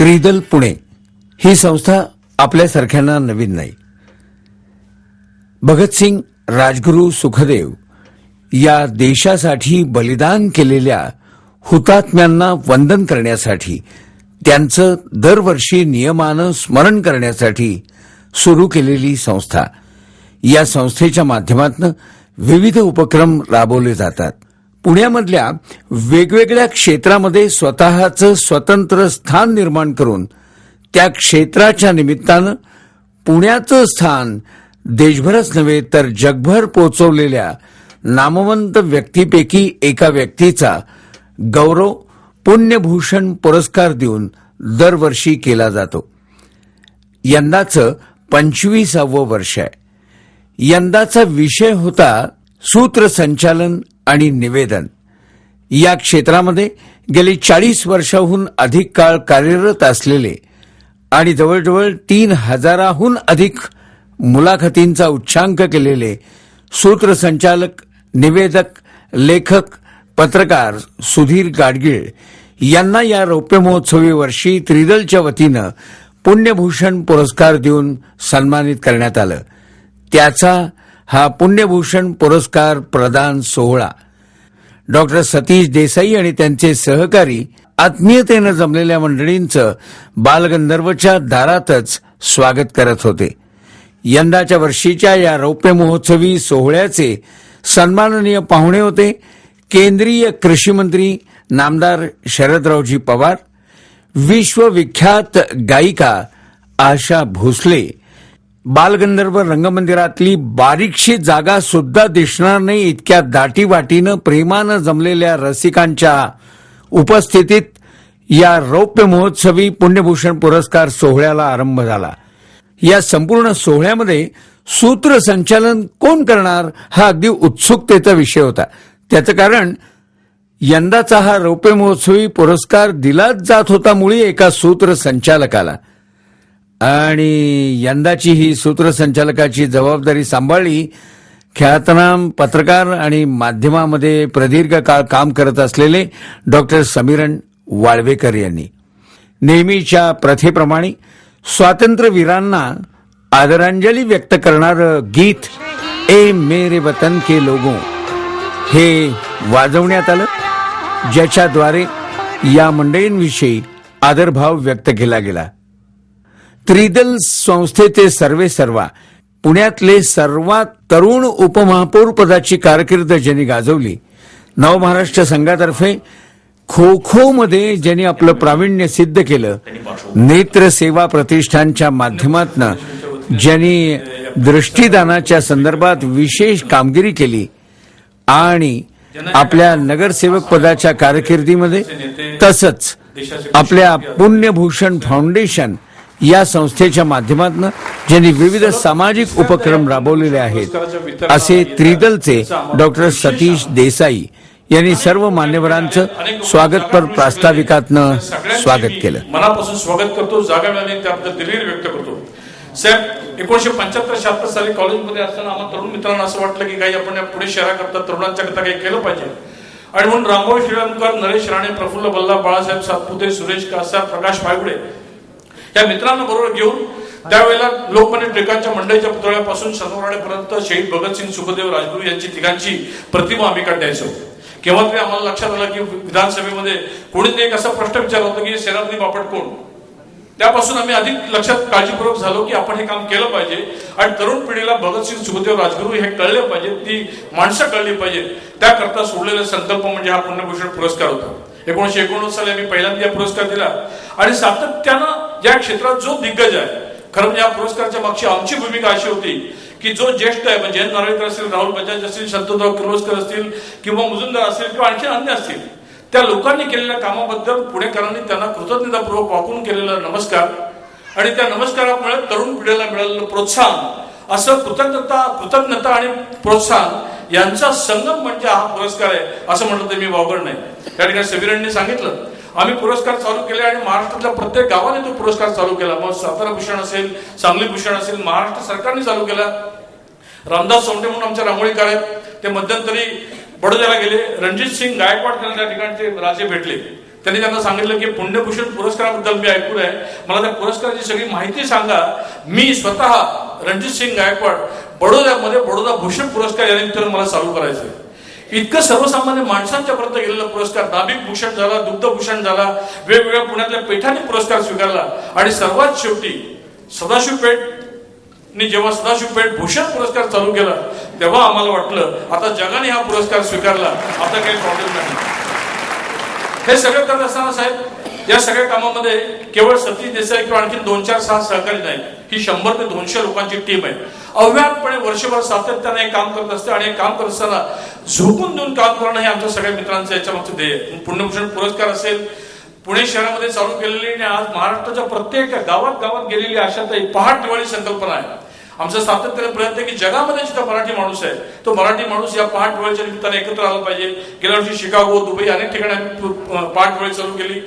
त्रिदल पुणे ही संस्था आपल्यासारख्यांना नवीन नाही. भगतसिंग, राजगुरू, सुखदेव या देशासाठी बलिदान केलेल्या हुतात्म्यांना वंदन करण्यासाठी, त्यांचं दरवर्षी नियमानं स्मरण करण्यासाठी सुरू केलेली संस्था. या संस्थेच्या माध्यमातून विविध उपक्रम राबवले जातात. पुण्यामधल्या वेगवेगळ्या क्षेत्रामध्ये स्वतःचं स्वतंत्र स्थान निर्माण करून त्या क्षेत्राच्या निमित्तानं पुण्याचं स्थान देशभरच नव्हे तर जगभर पोहोचवलेल्या नामवंत व्यक्तीपैकी एका व्यक्तीचा गौरव पुण्यभूषण पुरस्कार देऊन दरवर्षी केला जातो. यंदाचं 25वं वर्ष आहे. यंदाचा विषय होता सूत्रसंचालन आणि निवेदन. या क्षेत्रामध्ये गेली 40 वर्षांहून अधिक काळ कार्यरत असलेले आणि जवळजवळ 3000हून अधिक मुलाखतींचा उच्चांक केलेले सूत्रसंचालक, निवेदक, लेखक, पत्रकार सुधीर गाडगीळ यांना या रौप्य महोत्सवी वर्षी त्रिदलच्या वतीनं पुण्यभूषण पुरस्कार देऊन सन्मानित करण्यात आलं. त्याचा हा पुण्यभूषण पुरस्कार प्रदान सोहळा डॉक्टर सतीश देसाई आणि त्यांचे सहकारी आत्मीयतेनं जमलेल्या मंडळींचं बालगंधर्वच्या दारातच स्वागत करत होते. यंदाच्या वर्षीच्या या रौप्य महोत्सवी सोहळ्याचे सन्माननीय पाहुणे होते केंद्रीय कृषी मंत्री नामदार शरदरावजी पवार, विश्वविख्यात गायिका आशा भोसले, बालगंधर्व रंगमंदिरातली बारीकशी जागा सुद्धा दिसणार नाही इतक्या दाटीवाटीनं प्रेमानं जमलेल्या रसिकांच्या उपस्थितीत या रौप्य महोत्सवी पुण्यभूषण पुरस्कार सोहळ्याला आरंभ झाला. या संपूर्ण सोहळ्यामध्ये सूत्रसंचालन कोण करणार हा अगदी उत्सुकतेचा विषय होता. त्याचं कारण यंदाचा हा रौप्य महोत्सवी पुरस्कार दिलाच जात होता मुळी एका सूत्रसंचालकाला, आणि यंदाची ही सूत्रसंचालकाची जबाबदारी सांभाळली ख्यातनाम पत्रकार आणि माध्यमामध्ये प्रदीर्घ काळ काम करत असलेले डॉक्टर समीरण वाळवेकर यांनी. नेहमीच्या प्रथेप्रमाणे स्वातंत्र्यवीरांना आदरांजली व्यक्त करणारं गीत ए मेरे वतन के लोगों हे वाजवण्यात आलं, ज्याच्याद्वारे या मंडळींविषयी आदरभाव व्यक्त केला गेला. त्रिदल संस्थेचे सर्वेसर्वा, पुण्यातले सर्वात तरुण उपमहापौर पदाची कारकीर्द ज्यांनी गाजवली, नवमहाराष्ट्र संघातर्फे खो खो मध्ये ज्यांनी आपलं प्रावीण्य सिद्ध केलं, नेत्र सेवा प्रतिष्ठानच्या माध्यमातून ज्यांनी दृष्टीदानाच्या संदर्भात विशेष कामगिरी केली आणि आपल्या नगरसेवक पदाच्या कारकिर्दीमध्ये, तसंच आपल्या पुण्यभूषण फाउंडेशन या संस्थेच्या माध्यमातून ज्यांनी विविध सामाजिक उपक्रम राबवलेले आहेत, असे त्रिदलचे डॉक्टर सतीश देसाई यांनी सर्व मान्यवरांचं स्वागतपर प्रास्ताविकातनं स्वागत केलं. मनापासून स्वागत करतो. जागा मिळाली त्याबद्दल दिलगिरी व्यक्त करतो. साहेब, 1975-76 साली कॉलेजमध्ये असताना आम्हाला तरुण मित्रांना असं वाटलं की काही आपण पुणे शहराकरता तरुणांच्या करता काही केलं पाहिजे, आणि म्हणून रामभाऊ श्रीरामकर, नरेश राणे, प्रफुल्ल बल्ला, बाळासाहेब सातपुते, सुरेश कासार, प्रकाश पायगुडे या मित्रांना बरोबर घेऊन त्यावेळेला लोकमान्य टिळकांच्या मंडईच्या पुतळ्यापासून शनिवारवाड्यापर्यंत शहीद भगतसिंग, सुखदेव, राजगुरू यांची तिघांची प्रतिमा आम्ही काढायचो. केव्हा तरी आम्हाला लक्षात आलं की विधानसभेमध्ये कोणीतरी एक असा प्रश्न विचारला होता की सेनापती बापट कोण. त्यापासून आम्ही अधिक लक्षात काळजीपूर्वक झालो की आपण हे काम केलं पाहिजे आणि तरुण पिढीला भगतसिंग, सुखदेव, राजगुरू हे कळले पाहिजे, ती माणसं कळली पाहिजे. त्याकरता सोडलेला संकल्प म्हणजे हा पुण्यभूषण पुरस्कार होता. 1989 साली आम्ही पहिल्यांदा पुरस्कार दिला आणि सातत्यानं या क्षेत्रात जो दिग्गज आहे, खरं म्हणजे या पुरस्काराच्या मागची आमची भूमिका अशी होती की जो ज्येष्ठ आहे, म्हणजे जयंत नारळीकर असतील, राहुल बजाज असतील, शांतराव किर्लोस्कर असतील किंवा मुजुमदार असतील किंवा आणखी अन्य असतील, त्या लोकांनी केलेल्या कामाबद्दल पुणेकरांनी त्यांना कृतज्ञतापूर्वक वाकून केलेला नमस्कार आणि त्या नमस्कारामुळे तरुण पिढीला मिळालेलं प्रोत्साहन, असं कृतज्ञता आणि प्रोत्साहन यांचा संगम म्हणजे हा पुरस्कार आहे असं म्हटलं तर मी वावगड नाही. त्या ठिकाणी समीरणने सांगितलं आम्ही पुरस्कार चालू केले आणि महाराष्ट्रातल्या प्रत्येक गावाने तो पुरस्कार चालू केला. मग सातारा भूषण असेल, सांगली भूषण असेल, महाराष्ट्र सरकारने चालू केला. रामदास सोंडे म्हणून आमचे रांगोळीकार आहेत, ते मध्यंतरी बडोद्याला गेले. रणजित सिंग गायकवाड त्यांना त्या ठिकाणचे राजे भेटले. त्यांनी त्यांना सांगितलं की पुण्यभूषण पुरस्काराबद्दल मी ऐकून आहे, मला त्या पुरस्काराची सगळी माहिती सांगा. मी स्वतः रणजित सिंग गायकवाड बडोद्यामध्ये बडोदा भूषण पुरस्कार या निमित्तानं मला चालू करायचं. इतकं सर्वसामान्य माणसांच्या पर्यंत गेलेला पुरस्कार, नाभिक भूषण झाला, दुग्धभूषण झाला, वेगवेगळ्या पुण्यातल्या पेठांनी पुरस्कार स्वीकारला आणि सर्वात शेवटी सदाशिव पेठनी जेव्हा सदाशिव पेठ भूषण पुरस्कार चालू केला तेव्हा आम्हाला वाटलं आता जगाने हा पुरस्कार स्वीकारला, आता काही प्रॉब्लेम नाही. हे सगळं करत असताना साहेब या सगळ्या कामामध्ये केवळ सतीश देसाई किंवा आणखी 2-4-6 सहकारी नाही, ही 100 ते 200 लोकांची टीम आहे. अव्याहतपणे वर्षभर सातत्याने हे काम करत असते आणि हे काम करत असताना झोकून देऊन काम करणं हे आमच्या सगळ्या मित्रांचं याच्यामागचं ध्येय. पुण्यभूषण पुरस्कार असेल, पुणे शहरामध्ये चालू केलेली आणि आज महाराष्ट्राच्या प्रत्येक गावात गावात गेलेली आशाताई पहाट दिवाळी संकल्पना आहे. आमचा सातत्याने प्रयत्न आहे की जगामध्ये जिथं मराठी माणूस आहे तो मराठी माणूस या पहाट दिवाळीच्या निमित्ताने एकत्र आला पाहिजे. गेल्या वर्षी शिकागो, दुबई अनेक ठिकाणी आम्ही पहाट दिवाळी चालू केली.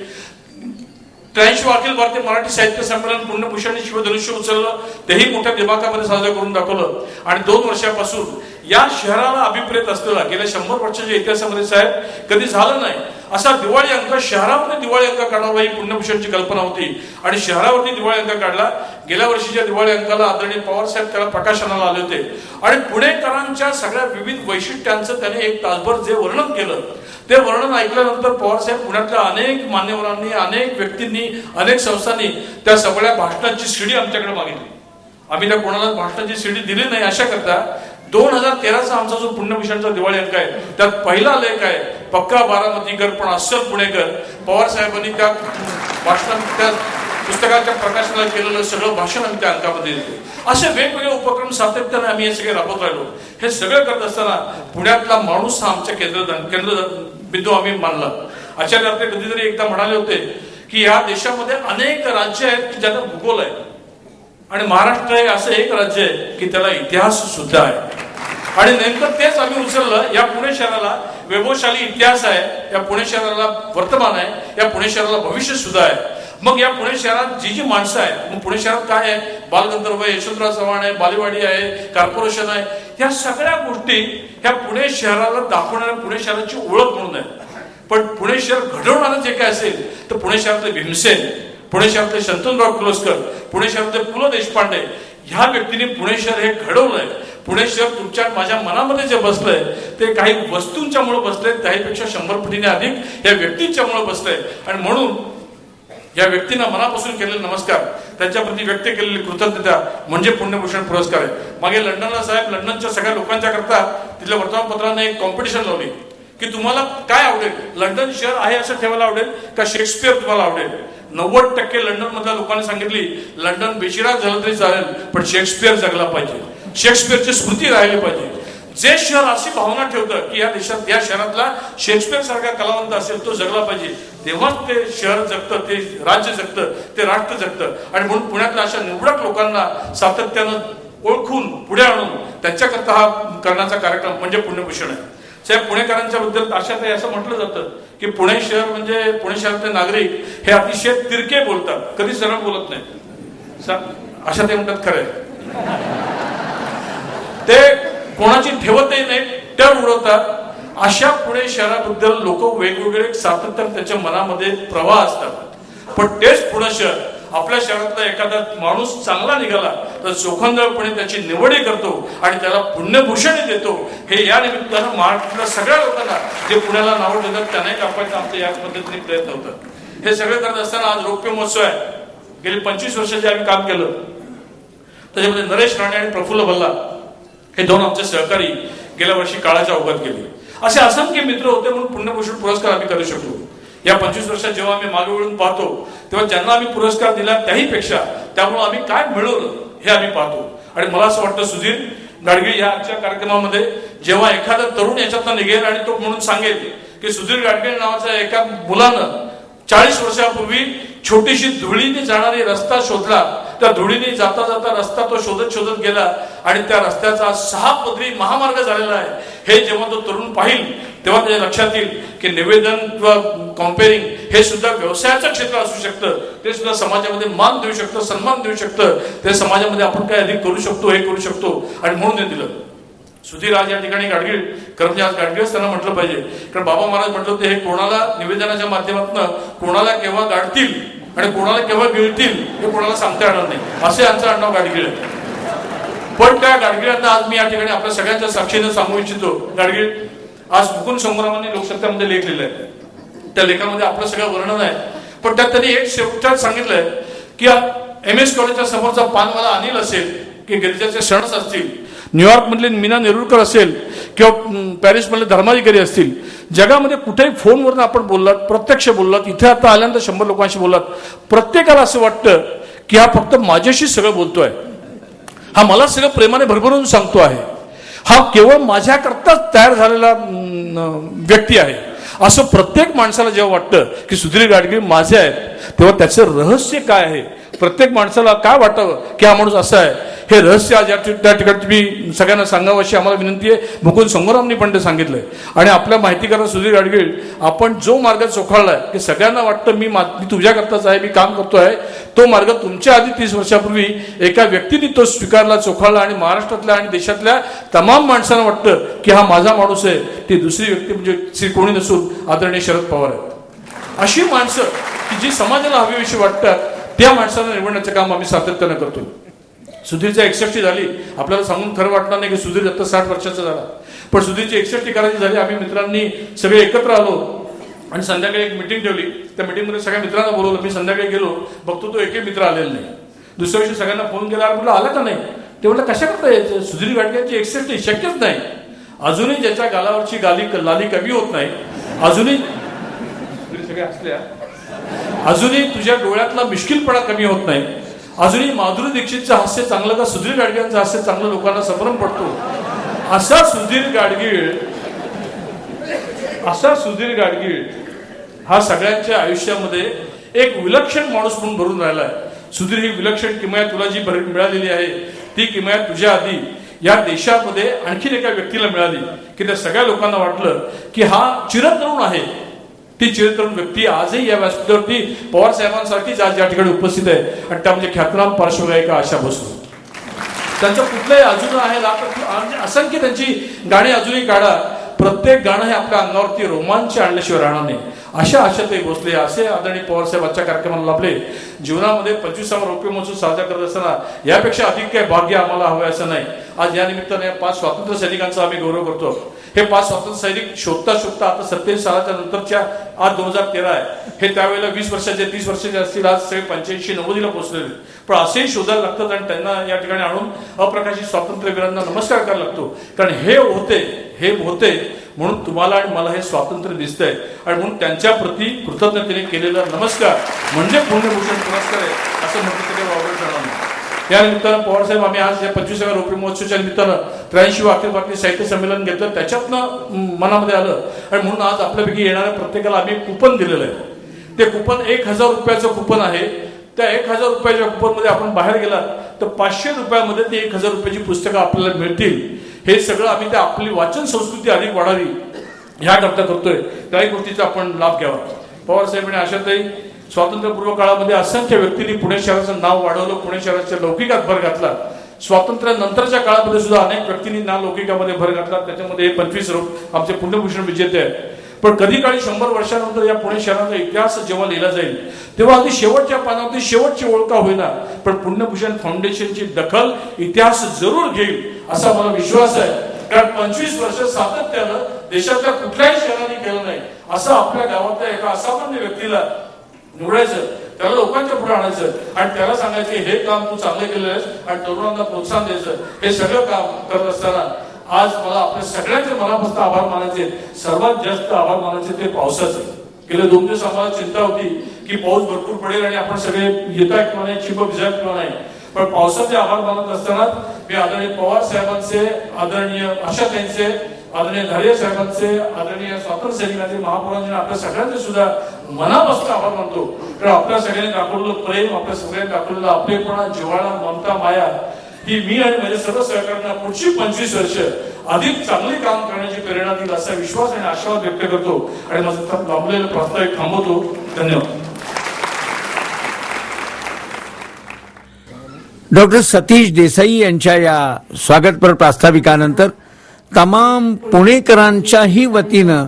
83 अखिल भारतीय मराठी साहित्य संमेलन पुण्यभूषण शिवधनुष्य उचललं, तेही मोठ्या दिमाखामध्ये साजरं करून दाखवलं. आणि 2 वर्षापासून या शहराला अभिप्रेत असलेला गेल्या 100 वर्षाच्या इतिहासामध्ये साहेब कधी झालं नाही असा दिवाळी अंक, शहरामध्ये दिवाळी अंक काढावा ही पुण्यभूषणची कल्पना होती आणि शहरावरती दिवाळी अंक काढला. गेल्या वर्षीच्या दिवाळी अंकाला आदरणीय पवार साहेब त्याला प्रकाशनाला आले होते आणि पुणेकरांच्या सगळ्या विविध वैशिष्ट्यांचं त्याने 1 तासभर जे वर्णन केलं ते वर्णन ऐकल्यानंतर पवार साहेब पुण्यातल्या अनेक मान्यवरांनी, अनेक व्यक्तींनी, अनेक संस्थांनी त्या सगळ्या भाषणाची सीडी आमच्याकडे मागितली. आम्ही त्या कोणाला भाषणाची सीडी दिली नाही. अशा करता 2013चा आमचा जो पुण्यभूषणचा दिवाळी अंक आहे त्यात पहिला लेख आहे पक्का बारामतीकर पण अस्सल पुणेकर. पवार साहेबांनी त्या भाषणात त्या पुस्तकाच्या प्रकाशनाला केलेलं सगळं भाषण आम्ही त्या अंकामध्ये देतो. असे वेगवेगळे उपक्रम सातत्याने आम्ही हे सगळे राबवत राहिलो. हे सगळं करत असताना पुण्यातला माणूस हा आमच्या केंद्र बिंदू आम्ही मानला. आचार्य आपले कधीतरी एकदा म्हणाले होते की या देशामध्ये अनेक राज्य आहेत की ज्यांना भूगोल आहे आणि महाराष्ट्र हे असं एक राज्य आहे की त्याला इतिहास सुद्धा आहे. आणि नेमकं तेच आम्ही उचललं. या पुणे शहराला वैभवशाली इतिहास आहे, या पुणे शहराला वर्तमान आहे, या पुणे शहराला भविष्य सुद्धा आहे. मग या पुणे शहरात जी माणसं आहेत, मग पुणे शहरात काय आहे, बालगंधर्व आहे, यशवंतराव चव्हाण आहे, बालेवाडी आहे, कॉर्पोरेशन आहे, या सगळ्या गोष्टी ह्या पुणे शहराला दाखवणाऱ्या पुणे शहराची ओळख म्हणून आहे. पण पुणे शहर घडवणारं जे काय असेल तर पुणे शहरातले भीमसेन, पुणे शहरातले शंतनुराव किर्लोस्कर, पुणे शहरातले पु ल देशपांडे ह्या व्यक्तीने पुणे शहर हे घडवलंय. पुणे शहर तुमच्या माझ्या मनामध्ये जे बसलंय ते काही वस्तूंच्यामुळे बसलंय, त्याहीपेक्षा 100 पटीने अधिक या व्यक्तींच्यामुळे बसलंय. आणि म्हणून या व्यक्तींना मनापासून केलेले नमस्कार, त्यांच्याप्रती व्यक्त केलेली कृतज्ञता म्हणजे पुण्यभूषण पुरस्कार आहे. मागे लंडनला साहेब, लंडनच्या सगळ्या लोकांच्या करता तिथल्या वर्तमानपत्राने एक कॉम्पिटिशन लावली की तुम्हाला काय आवडेल, लंडन शहर आहे असं ठेवायला आवडेल का शेक्सपियर तुम्हाला आवडेल. 90% लंडन मधल्या लोकांनी सांगितली लंडन बेचिराग झालं तरी चालेल पण शेक्सपियर जगला पाहिजे, शेक्सपियरची स्मृती राहिली पाहिजे. जे शहर अशी भावना ठेवतं की या देशात या शहरातला शेक्सपियर सारखा कलावंत असेल तो जगला पाहिजे, तेव्हाच ते शहर जगतं, ते राज्य जगतं, ते राष्ट्र जगतं. आणि म्हणून पुण्यातल्या अशा निवडक लोकांना सातत्यानं ओळखून पुढे आणून त्यांच्याकरता हा करण्याचा कार्यक्रम म्हणजे पुण्यभूषण आहे. साहेब, पुणेकरांच्या बद्दल आशाताई असं म्हटलं जातं की पुणे शहर म्हणजे पुणे शहरातले नागरिक हे अतिशय तिरके बोलतात, कधी सरळ बोलत नाहीत. आशाताई म्हणतात खरंय, ते कोणाची ठेवतही नाही, टर उडवतात. अशा पुणे शहराबद्दल लोक वेगवेगळे सातत्याने त्यांच्या मनामध्ये प्रवाह असतात. पण तेच पुणे शहर, आपल्या शहरातला एखादा माणूस चांगला निघाला तर चोखंदळपणे त्याची निवडही करतो आणि त्याला पुण्यभूषणही देतो. हे या निमित्तानं महाराष्ट्रातल्या सगळ्या लोकांना जे पुण्याला नाव देतात त्यांनाही कापायचं आमचं याच पद्धतीने प्रयत्न होतात. हे सगळं करत असताना आज रौप्य महोत्सव आहे. गेली 25 वर्षाचे आम्ही काम केलं. त्याच्यामध्ये नरेश राणे आणि प्रफुल्ल भल्ला हे 2 आमचे सहकारी गेल्या वर्षी काळाच्या ओघात गेले. असे असंख्य मित्र होते म्हणून पुण्यभूषण पुरस्कार आम्ही करू शकलो. या 25 वर्षात जेव्हा आम्ही मागे वळून पाहतो तेव्हा ज्यांना आम्ही पुरस्कार दिला त्याही पेक्षा त्यामुळे आम्ही काय मिळवलं हे आम्ही पाहतो. आणि मला असं वाटतं सुधीर गाडगीळ या आजच्या कार्यक्रमामध्ये जेव्हा एखादा तरुण याच्यातनं निघेल आणि तो म्हणून सांगेल की सुधीर गाडगीळ नावाच्या एका मुलानं 40 वर्षापूर्वी छोटीशी धुळीने जाणारी रस्ता शोधला, त्या धुळीने जाता जाता रस्ता तो शोधत शोधत गेला आणि त्या रस्त्याचा 6 पदरी महामार्ग झालेला आहे. हे जेव्हा तो तरुण पाहिल तेव्हा त्याच्या लक्षात येईल की निवेदन किंवा कॉम्पेरिंग हे सुद्धा व्यवसायाचं क्षेत्र असू शकतं, ते सुद्धा समाजामध्ये मान देऊ शकतं, सन्मान देऊ शकतं, ते समाजामध्ये आपण काय अधिक करू शकतो हे करू शकतो. आणि म्हणून ते दिलं. सुधीर आज या ठिकाणी गाडगीळ कर्मचारी आज गाडगीळच त्यांना म्हटलं पाहिजे, कारण बाबा महाराज म्हटलं होते, हे कोणाला निवेदनाच्या माध्यमातून कोणाला केव्हा गाडतील आणि कोणाला केव्हा गिळतील हे कोणाला सांगता येणार नाही, असे यांचं आडनाव गाडगीळ आहे. पण त्या गाडगिळांना आज मी या ठिकाणी आपल्या सगळ्यांच्या साक्षीने सांगू इच्छितो. गाडगीळ आज मुकुंद संग्रामांनी लोकसत्यामध्ये लेख लिहिलाय, त्या लेखामध्ये आपलं सगळं वर्णन आहे, पण त्यात त्यांनी एक शेवटात सांगितलंय की MS कॉलेजच्या समोरचा पानवाला अनिल असेल, की गिरिजाचे सणस असतील, न्यूयॉर्क मधले मीना नेरुरकर असेल किंवा पॅरिस मधले धर्माधिकारी असतील, जगामध्ये कुठेही फोनवरून आपण बोललात, प्रत्यक्ष बोललात, इथे आता आल्यानंतर 100 लोकांशी बोललात, प्रत्येकाला असं वाटतं की हा फक्त माझ्याशी सगळं बोलतोय, हा मला सगळं प्रेमाने भरभरून सांगतो आहे, हा केवळ माझ्याकरताच तयार झालेला व्यक्ती आहे, असं प्रत्येक माणसाला जेव्हा वाटतं की सुधीर गाडगीळ माझे आहेत, तेव्हा त्याचं रहस्य काय आहे, प्रत्येक माणसाला काय वाटावं की हा माणूस असा आहे, हे रहस्य आज त्या ठिकाणी मी सगळ्यांना सांगावं अशी आम्हाला विनंती आहे. मुकुंद संग्रामनी पण ते सांगितलंय. आणि आपल्या माहितीकरण सुधीर गाडगीळ, आपण जो मार्ग चोखाळलाय की सगळ्यांना वाटतं मी तुझ्याकरताच आहे, मी काम करतो आहे, तो मार्ग तुमच्या आधी 30 वर्षापूर्वी एका व्यक्तीने तो स्वीकारला, चोखाळला, आणि महाराष्ट्रातल्या आणि देशातल्या तमाम माणसांना वाटतं की हा माझा माणूस आहे. ती दुसरी व्यक्ती म्हणजे श्री कोणी नसून आदरणीय शरद पवार आहेत. अशी माणसं की जी समाजाला हवीविषयी वाटतात, त्या माणसांना निवडण्याचं काम आम्ही सातत्यानं करतो. सुधीरची 61 झाली, आपल्याला सांगून खरं वाटणार नाही की सुधीर आता 60 वर्षाचा झाला, पण सुधीरची 61 करायची झाली. आम्ही मित्रांनी सगळे एकत्र आलो आणि संध्याकाळी एक मिटिंग ठेवली. त्या मिटिंगमध्ये सगळ्या मित्रांना बोलवलं. मी संध्याकाळी गेलो, बघतो तो एकही मित्र आलेला नाही. दुसऱ्या दिवशी सगळ्यांना फोन केला, म्हटलं आला का नाही, ते म्हटलं कशा करता यायचं, सुधीर गाडगीळांची 61 शक्यच नाही. अजूनही ज्याच्या गालावरची लाली कमी होत नाही, अजूनही सगळे असल्या, अजूनही तुझ्या डोळ्यातला मिश्किलपणा कमी होत नाही, अजूनही माधुरी दीक्षितचं हास्य चांगलं का सुधीर गाडगीळांचं हास्य चांगलं लोकांना संभ्रम पडतो. असा सुधीर गाडगीळ हा सगळ्यांच्या आयुष्यामध्ये एक विलक्षण माणूस म्हणून भरून राहिलाय. सुधीर, ही विलक्षण किमया तुला जी मिळालेली आहे, ती किमया तुझ्या आधी या देशामध्ये आणखीन एका व्यक्तीला मिळाली की त्या सगळ्या लोकांना वाटलं की हा चिरतरुण आहे. ती चिरतरुण व्यक्ती आजही या व्यासपीठावरती पवार साहेबांसारखीच आज या ठिकाणी उपस्थित आहे, आणि त्या म्हणजे ख्यातनाम पार्श्वगायिका आशा भोसले. त्यांचं कुठलंही अजून आहे, असंख्य त्यांची गाणी अजूनही काढा, प्रत्येक गाणं हे आपल्या अंगावरती रोमांच आणल्याशिवाय राहणार नाही. अशा आशाताई भोसले असे आदरणीय पवारसाहेब आजच्या कार्यक्रमाला लाभले. जीवनामध्ये 25वा रौप्य महोत्सव साजरा करत असताना यापेक्षा अधिक काय भाग्य आम्हाला हवं असं नाही. आज या निमित्ताने 5 स्वातंत्र्य सैनिकांचा आम्ही गौरव करतो. हे 5 स्वातंत्र्य सैनिक शोधता शोधता आता 27 सालाच्या नंतरच्या आज 2013 आहे. हे त्यावेळेला 20 वर्षाचे 30 वर्षाचे असतील, आज सगळे 85-90ला पोहोचलेले, पण असेही शोधायला लागतात आणि त्यांना या ठिकाणी आणून अप्रकाशित स्वातंत्र्यवीरांना नमस्कार करायला लागतो. कारण हे होते म्हणून तुम्हाला आणि मला हे स्वातंत्र्य दिसतंय, आणि म्हणून त्यांच्या प्रती कृतज्ञतेने केलेला नमस्कार म्हणजे पुण्यभूषण पुरस्कार आहे असं म्हटलं तरी वावरं ठरणार नाही. या निमित्तानं पवारसाहेब, आम्ही आज या 25व्या रौप्य महोत्सवाच्या निमित्तानं 83वा अखिल भारतीय साहित्य संमेलन घेतलं, त्याच्यातनं मनामध्ये आलं, आणि म्हणून आज आपल्यापैकी येणाऱ्या प्रत्येकाला आम्ही कुपन दिलेलं आहे. ते कुपन 1000 रुपयाचं कुपन आहे. त्या 1000 रुपयाच्या कुपनमध्ये आपण बाहेर गेलात तर 500 रुपयामध्ये ते 1000 रुपयाची पुस्तकं आपल्याला मिळतील. हे सगळं आम्ही त्या आपली वाचन संस्कृती अधिक वाढावी ह्याकरता करतोय. त्याही गोष्टीचा आपण लाभ घ्यावा. पवारसाहेबांनी आशाताई स्वातंत्र्यपूर्व काळामध्ये असंख्य व्यक्तींनी पुणे शहराचं नाव वाढवलं, पुणे शहराच्या लौकिकात भर घातला. स्वातंत्र्यानंतरच्या काळामध्ये सुद्धा अनेक व्यक्तींनी नाव लौकिकामध्ये भर घातला. त्याच्यामध्ये 25 आमचे पुण्यभूषण विजेते आहेत. पण कधी काळी 100 वर्षानंतर या पुणे शहराचा इतिहास जेव्हा लिहिला जाईल तेव्हा अगदी शेवटच्या पानावरती शेवटची ओळख होईना, पण पुण्यभूषण फाउंडेशनची दखल इतिहास जरूर घेईल असा मला विश्वास आहे. कारण 25 वर्ष सातत्यानं देशातल्या कुठल्याही शहराने केलं नाही. असं आपल्या गावातल्या एका असामान्य व्यक्तीला निवडायचं, त्याला लोकांच्या पुढे आणायचं आणि त्याला सांगायचं हे काम तू चांगलं केलं आहेस आणि तरुणांना प्रोत्साहन द्यायचं. हे सगळं काम करत असताना आज मला आपल्या सगळ्यांचे मनापासून आभार मानायचे. सर्वात जास्त आभार मानायचे ते पावसाचे. गेले 2 दिवस आम्हाला चिंता होती की पाऊस भरपूर पडेल आणि आपण सगळे येता किंवा नाही, चिंब भिजत किंवा नाही, पण पावसाचे आभार मानत असताना मी आदरणीय पवार साहेबांचे, आदरणीय आशाताईंचे, आदरणीय धारिया साहेबांचे, आदरणीय स्वातंत्र्य सैनिकांचे, महापौरांचे, आपल्या सगळ्यांचे सुद्धा मनापासून आभार मानतो. कारण आपल्या सगळ्यांनी दाखवलेलं प्रेम, आपल्या सगळ्यांनी दाखवलेलं आपलेपणा, जिव्हाळा, ममता, माया ही मी आणि माझे सर्व सहकाऱ्यांना पुढची 25 वर्ष अधिक चांगले काम करण्याची प्रेरणा देईल असा विश्वास आणि आशावाद व्यक्त करतो आणि माझं लांबलेलं प्रास्ताविक थांबवतो. धन्यवाद. डॉक्टर सतीश देसाई यांच्या या स्वागतपर प्रास्ताविकानंतर तमाम पुणेकरांच्याही वतीनं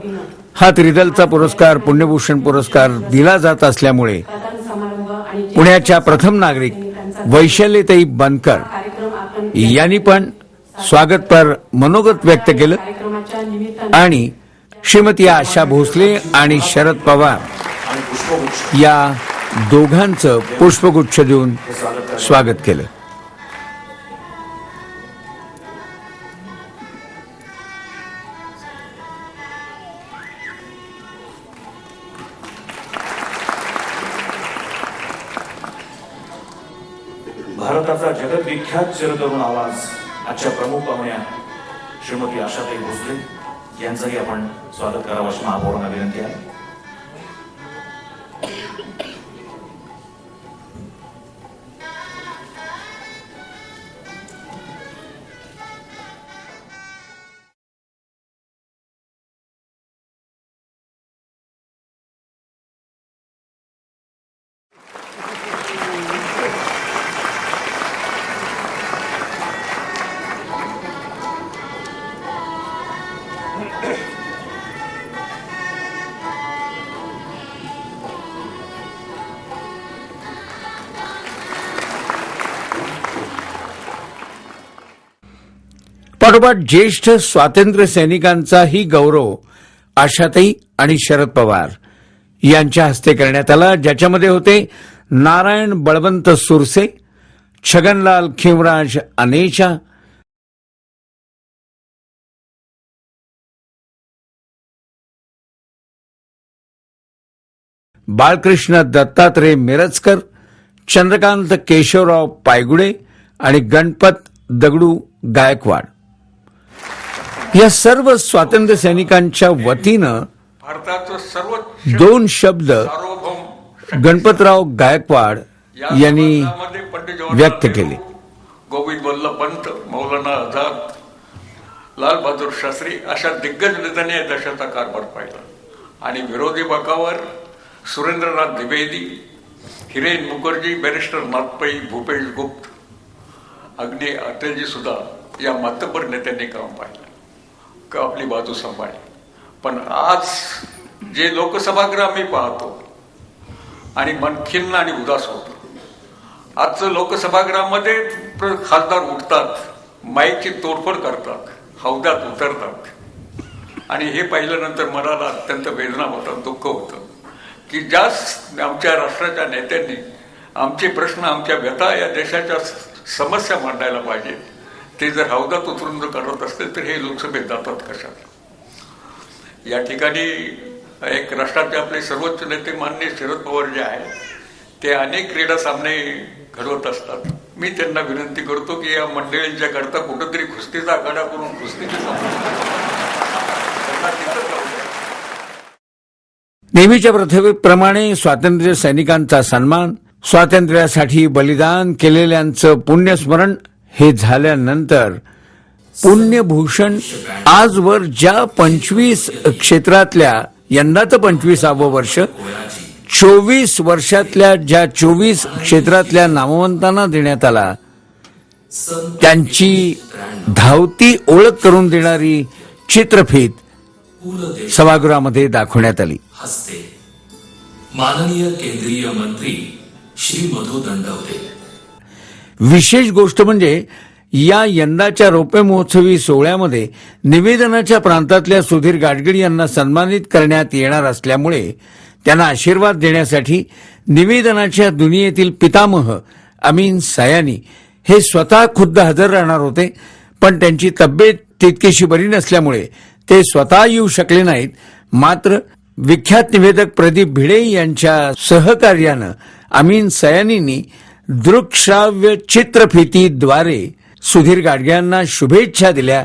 हा त्रिदलचा पुरस्कार पुण्यभूषण पुरस्कार दिला जात असल्यामुळे पुण्याच्या प्रथम नागरिक वैशालीताई बनकर यांनी पण स्वागतपर मनोगत व्यक्त केलं आणि श्रीमती आशा भोसले आणि शरद पवार या दोघांचं पुष्पगुच्छ देऊन स्वागत केलं. भारताचा जगविख्यात चिरतरुण आवाज आजच्या प्रमुख पाहुण्या श्रीमती आशाताई भोसले यांचंही आपण स्वागत करावं अशी महापौरांना विनंती आहे. पाठोपाठ ज्येष्ठ स्वातंत्र्य सैनिकांचाही गौरव आशाताई आणि शरद पवार यांच्या हस्ते करण्यात आला, ज्याच्यामध्ये होते नारायण बळवंत सुरसे, छगनलाल खिमराज अनेचा, बाळकृष्ण दत्तात्रय मिरजकर, चंद्रकांत केशवराव पायगुडे आणि गणपत दगडू गायकवाड या सर्व स्वातंत्र्य सैनिकांच्या वतीनं भारताचं सर्वोच्च दोन शब्द सार्वभौम गणपतराव गायकवाड यांनी व्यक्त केले. गोविंद वल्लभ पंत, मौलाना आझाद, लाल बहादूर शास्त्री अशा दिग्गज नेत्यांनी या देशाचा कारभार पाहिला आणि विरोधी बाकावर सुरेंद्रनाथ द्विवेदी, हिरेन मुखर्जी, बॅरिस्टर नाथपै, भूपेश गुप्त, अग्नि अटलजी सुद्धा या मातब्बर नेत्यांनी काम पाहिलं का आपली बाजू सांभाळली. पण आज जे लोकसभागृह आम्ही पाहतो आणि मन खिन्न आणि उदास होतो. आजचं लोकसभागृहामध्ये खासदार उठतात, माईकची तोडफोड करतात, हौद्यात उतरतात आणि हे पाहिल्यानंतर मनाला अत्यंत वेदना होतात, दुःख होतं की ज्या आमच्या राष्ट्राच्या नेत्यांनी आमचे प्रश्न, आमच्या व्यथा, या देशाच्या समस्या मांडायला पाहिजेत, ते जर हौदात उतरून जर करत असतील तर हे लोकसभेत जातात कशाला. या ठिकाणी एक राष्ट्राचे आपले सर्वोच्च नेते माननीय शरद पवार जे आहेत ते अनेक क्रीडा सामने घडवत असतात. मी त्यांना विनंती करतो की या मंडळींच्या करता कुठंतरी कुस्तीचा आखाडा करून कुस्तीचे नेहमीच्या प्रथेप्रमाणे स्वातंत्र्य सैनिकांचा सन्मान, स्वातंत्र्यासाठी बलिदान केलेल्यांचं पुण्यस्मरण हे झाल्यानंतर पुण्यभूषण आजवर ज्या 25 क्षेत्रातल्या, यंदाचं 25वं वर्ष, 24 वर्षातल्या ज्या 24 क्षेत्रातल्या नामवंतांना देण्यात आला, त्यांची धावती ओळख करून देणारी चित्रफीत सभागृहामध्ये दाखवण्यात आली. माननीय केंद्रीय मंत्री श्री मधु दंडवते. विशेष गोष्ट म्हणजे या यंदाच्या रौप्य महोत्सवी सोहळ्यामध्ये निवेदनाच्या प्रांतातल्या सुधीर गाडगीळ यांना सन्मानित करण्यात येणार असल्यामुळे त्यांना आशीर्वाद देण्यासाठी निवेदनाच्या दुनियेतील पितामह अमीन सयानी हे स्वतः खुद्द हजर राहणार होते, पण त्यांची तब्येत तितकीशी बरी नसल्यामुळे ते स्वतः येऊ शकले नाहीत. मात्र विख्यात निवेदक प्रदीप भिडे यांच्या सहकार्यानं अमीन सयानींनी दृकश्राव्य चित्रफितीद्वारे सुधीर गाडगिळांना शुभेच्छा दिल्या.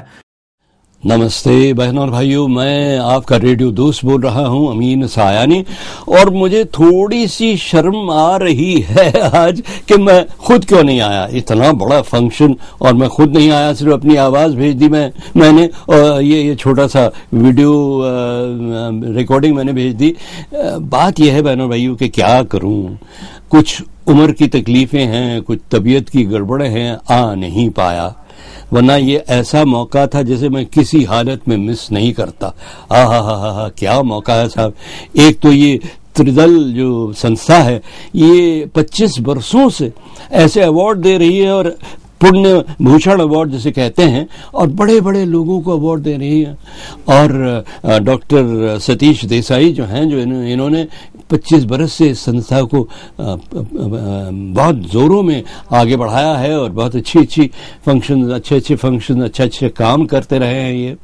नमस्ते बहनों और भाइयों, मैं आपका रेडियो दोस्त बोल रहा हूं अमीन सायानी, और मुझे थोड़ी सी शर्म आ रही है आज कि मैं खुद क्यों नहीं आया. इतना बड़ा फंक्शन और मैं खुद नहीं आया, सिर्फ अपनी आवाज भेज दी मैंने और ये छोटा सा वीडियो रिकॉर्डिंग मैंने भेज दी. बात यह है बहनों और भाइयों कि क्या करूं, कुछ उम्र की तकलीफें हैं, कुछ तबीयत की गड़बड़ें हैं, आ नहीं पाया. वरना ये ऐसा मौका था जिसे मैं किसी हालत में मिस नहीं करता। हा, क्या मौका है साहब। एक तो ये त्रिदल जो संस्था है ये 25 वर्षों से ऐसे अवार्ड दे रही है, और पुण्य भूषण अवार्ड जिसे कहते हैं, और बड़े बड़े लोगों को अवार्ड दे रही है। और डॉक्टर सतीश देसाई जो हैं, जो इन्होंने 25 बरस से इस संस्था को बहुत जोरों में आगे बढ़ाया है, और बहुत अच्छे फंक्शन अच्छे काम करते रहे हैं ये।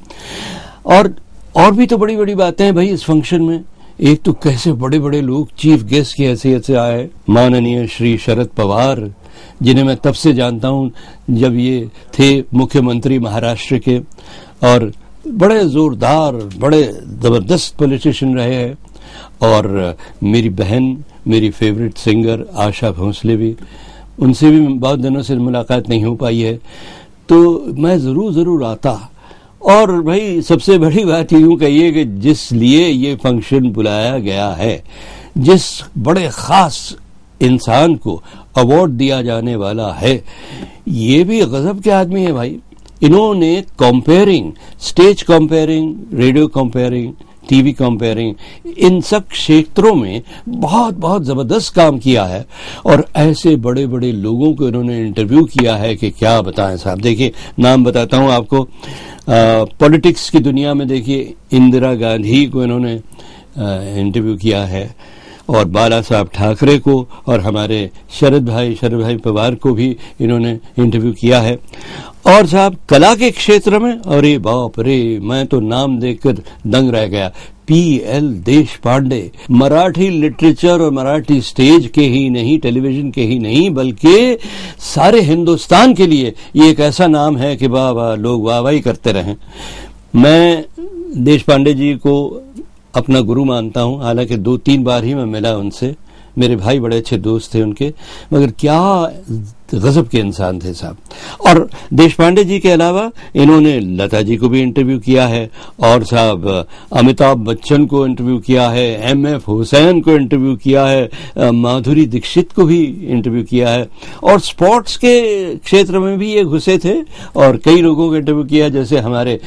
और भी तो बड़ी बड़ी बातें हैं भाई इस फंक्शन में। एक तो कैसे बड़े बड़े लोग चीफ गेस्ट की हैसियत से आए, माननीय श्री शरद पवार, जिन्हें मैं तब से जानता हूं जब ये थे मुख्यमंत्री महाराष्ट्र के, और बड़े जोरदार, बड़े जबरदस्त पॉलिटिशियन रहे हैं। और मेरी बहन, मेरी फेवरेट सिंगर आशा भोसले भी, उनसे भी बहुत दिनों से मुलाकात नहीं हो पाई है, तो मैं जरूर आता। और भाई सबसे बड़ी बात यूं कहिए कि जिस लिए ये फंक्शन बुलाया गया है, जिस बड़े खास इंसान को अवार्ड दिया जाने वाला है, ये भी गजब के आदमी है भाई। इन्होंने stage compering, radio compering, TV compering, इन सब क्षेत्रों में बहुत जबरदस्त काम किया है। और ऐसे बड़े बड़े लोगों को इन्होंने इंटरव्यू किया है कि क्या बताएं साहब। देखिए, नाम बताता हूं आपको। पॉलिटिक्स की दुनिया में देखिए, इंदिरा गांधी को इन्होंने इंटरव्यू किया है, और बाला साहब ठाकरे को, और हमारे शरद भाई पवार को भी इन्होंने इंटरव्यू किया है। और साहब कला के क्षेत्र में, अरे बाप रे, मैं तो नाम देखकर दंग रह गया। P.L. देशपांडे, मराठी लिटरेचर और मराठी स्टेज के ही नहीं, टेलीविजन के ही नहीं, बल्कि सारे हिंदुस्तान के लिए ये एक ऐसा नाम है कि वाह लोग वाहवाही करते रहें। मैं देशपांडे जी को अपना गुरु मानता हूं, हालांकि 2-3 बार ही मैं मिला उनसे। मेरे भाई बड़े अच्छे दोस्त थे उनके, मगर क्या गजब के इंसान थे साहब। और देशपांडे जी के अलावा इन्होंने लता जी को भी इंटरव्यू किया है, और साहब अमिताभ बच्चन को इंटरव्यू किया है, M.F. हुसैन को इंटरव्यू किया है, माधुरी दीक्षित को भी इंटरव्यू किया है। और स्पोर्ट्स के क्षेत्र में भी ये घुसे थे, और कई लोगों को इंटरव्यू किया है, जैसे हमारे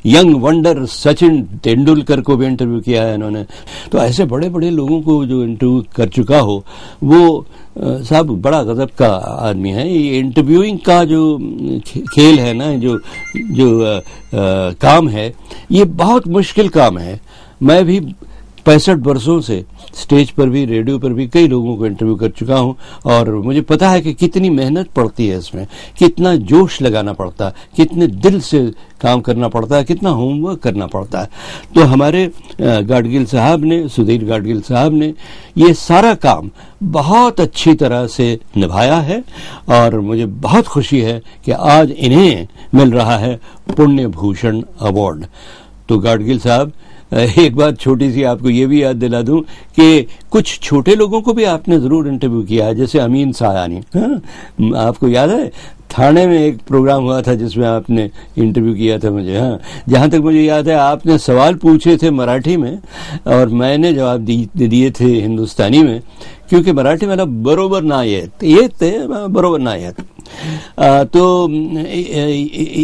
यंग वंडर सचिन तेंदुलकर को भी इंटरव्यू किया है इन्होंने। तो ऐसे बड़े बड़े लोगों को जो इंटरव्यू कर चुका हो, वो साहब बड़ा गजब का आदमी है। ये इंटरव्यूइंग का जो खेल है ना, जो काम है, ये बहुत मुश्किल काम है। मैं भी 65 वर्षों से स्टेज पर भी, रेडियो पर भी कई लोगों को इंटरव्यू कर चुका हूं, और मुझे पता है कि कितनी मेहनत पड़ती है इसमें, कितना जोश लगाना पड़ता है, कितने दिल से काम करना पड़ता है, कितना होमवर्क करना पड़ता है। तो हमारे गाडगिल साहब ने, सुधीर गाडगिल साहब ने ये सारा काम बहुत अच्छी तरह से निभाया है, और मुझे बहुत खुशी है कि आज इन्हें मिल रहा है पुण्य भूषण अवार्ड। तो गाडगिल साहब, एक बात छोटी सी आपको ये भी याद दिला दूं कि कुछ छोटे लोगों को भी आपने जरूर इंटरव्यू किया है, जैसे अमीन सायानी। आपको याद है थाने में एक प्रोग्राम हुआ था जिसमें आपने इंटरव्यू किया था मुझे। हाँ, जहां तक मुझे याद है आपने सवाल पूछे थे मराठी में, और मैंने जवाब दिए थे हिंदुस्तानी में, क्योंकि मराठी मला बरोबर नाही येत बरोबर नाही येत। तो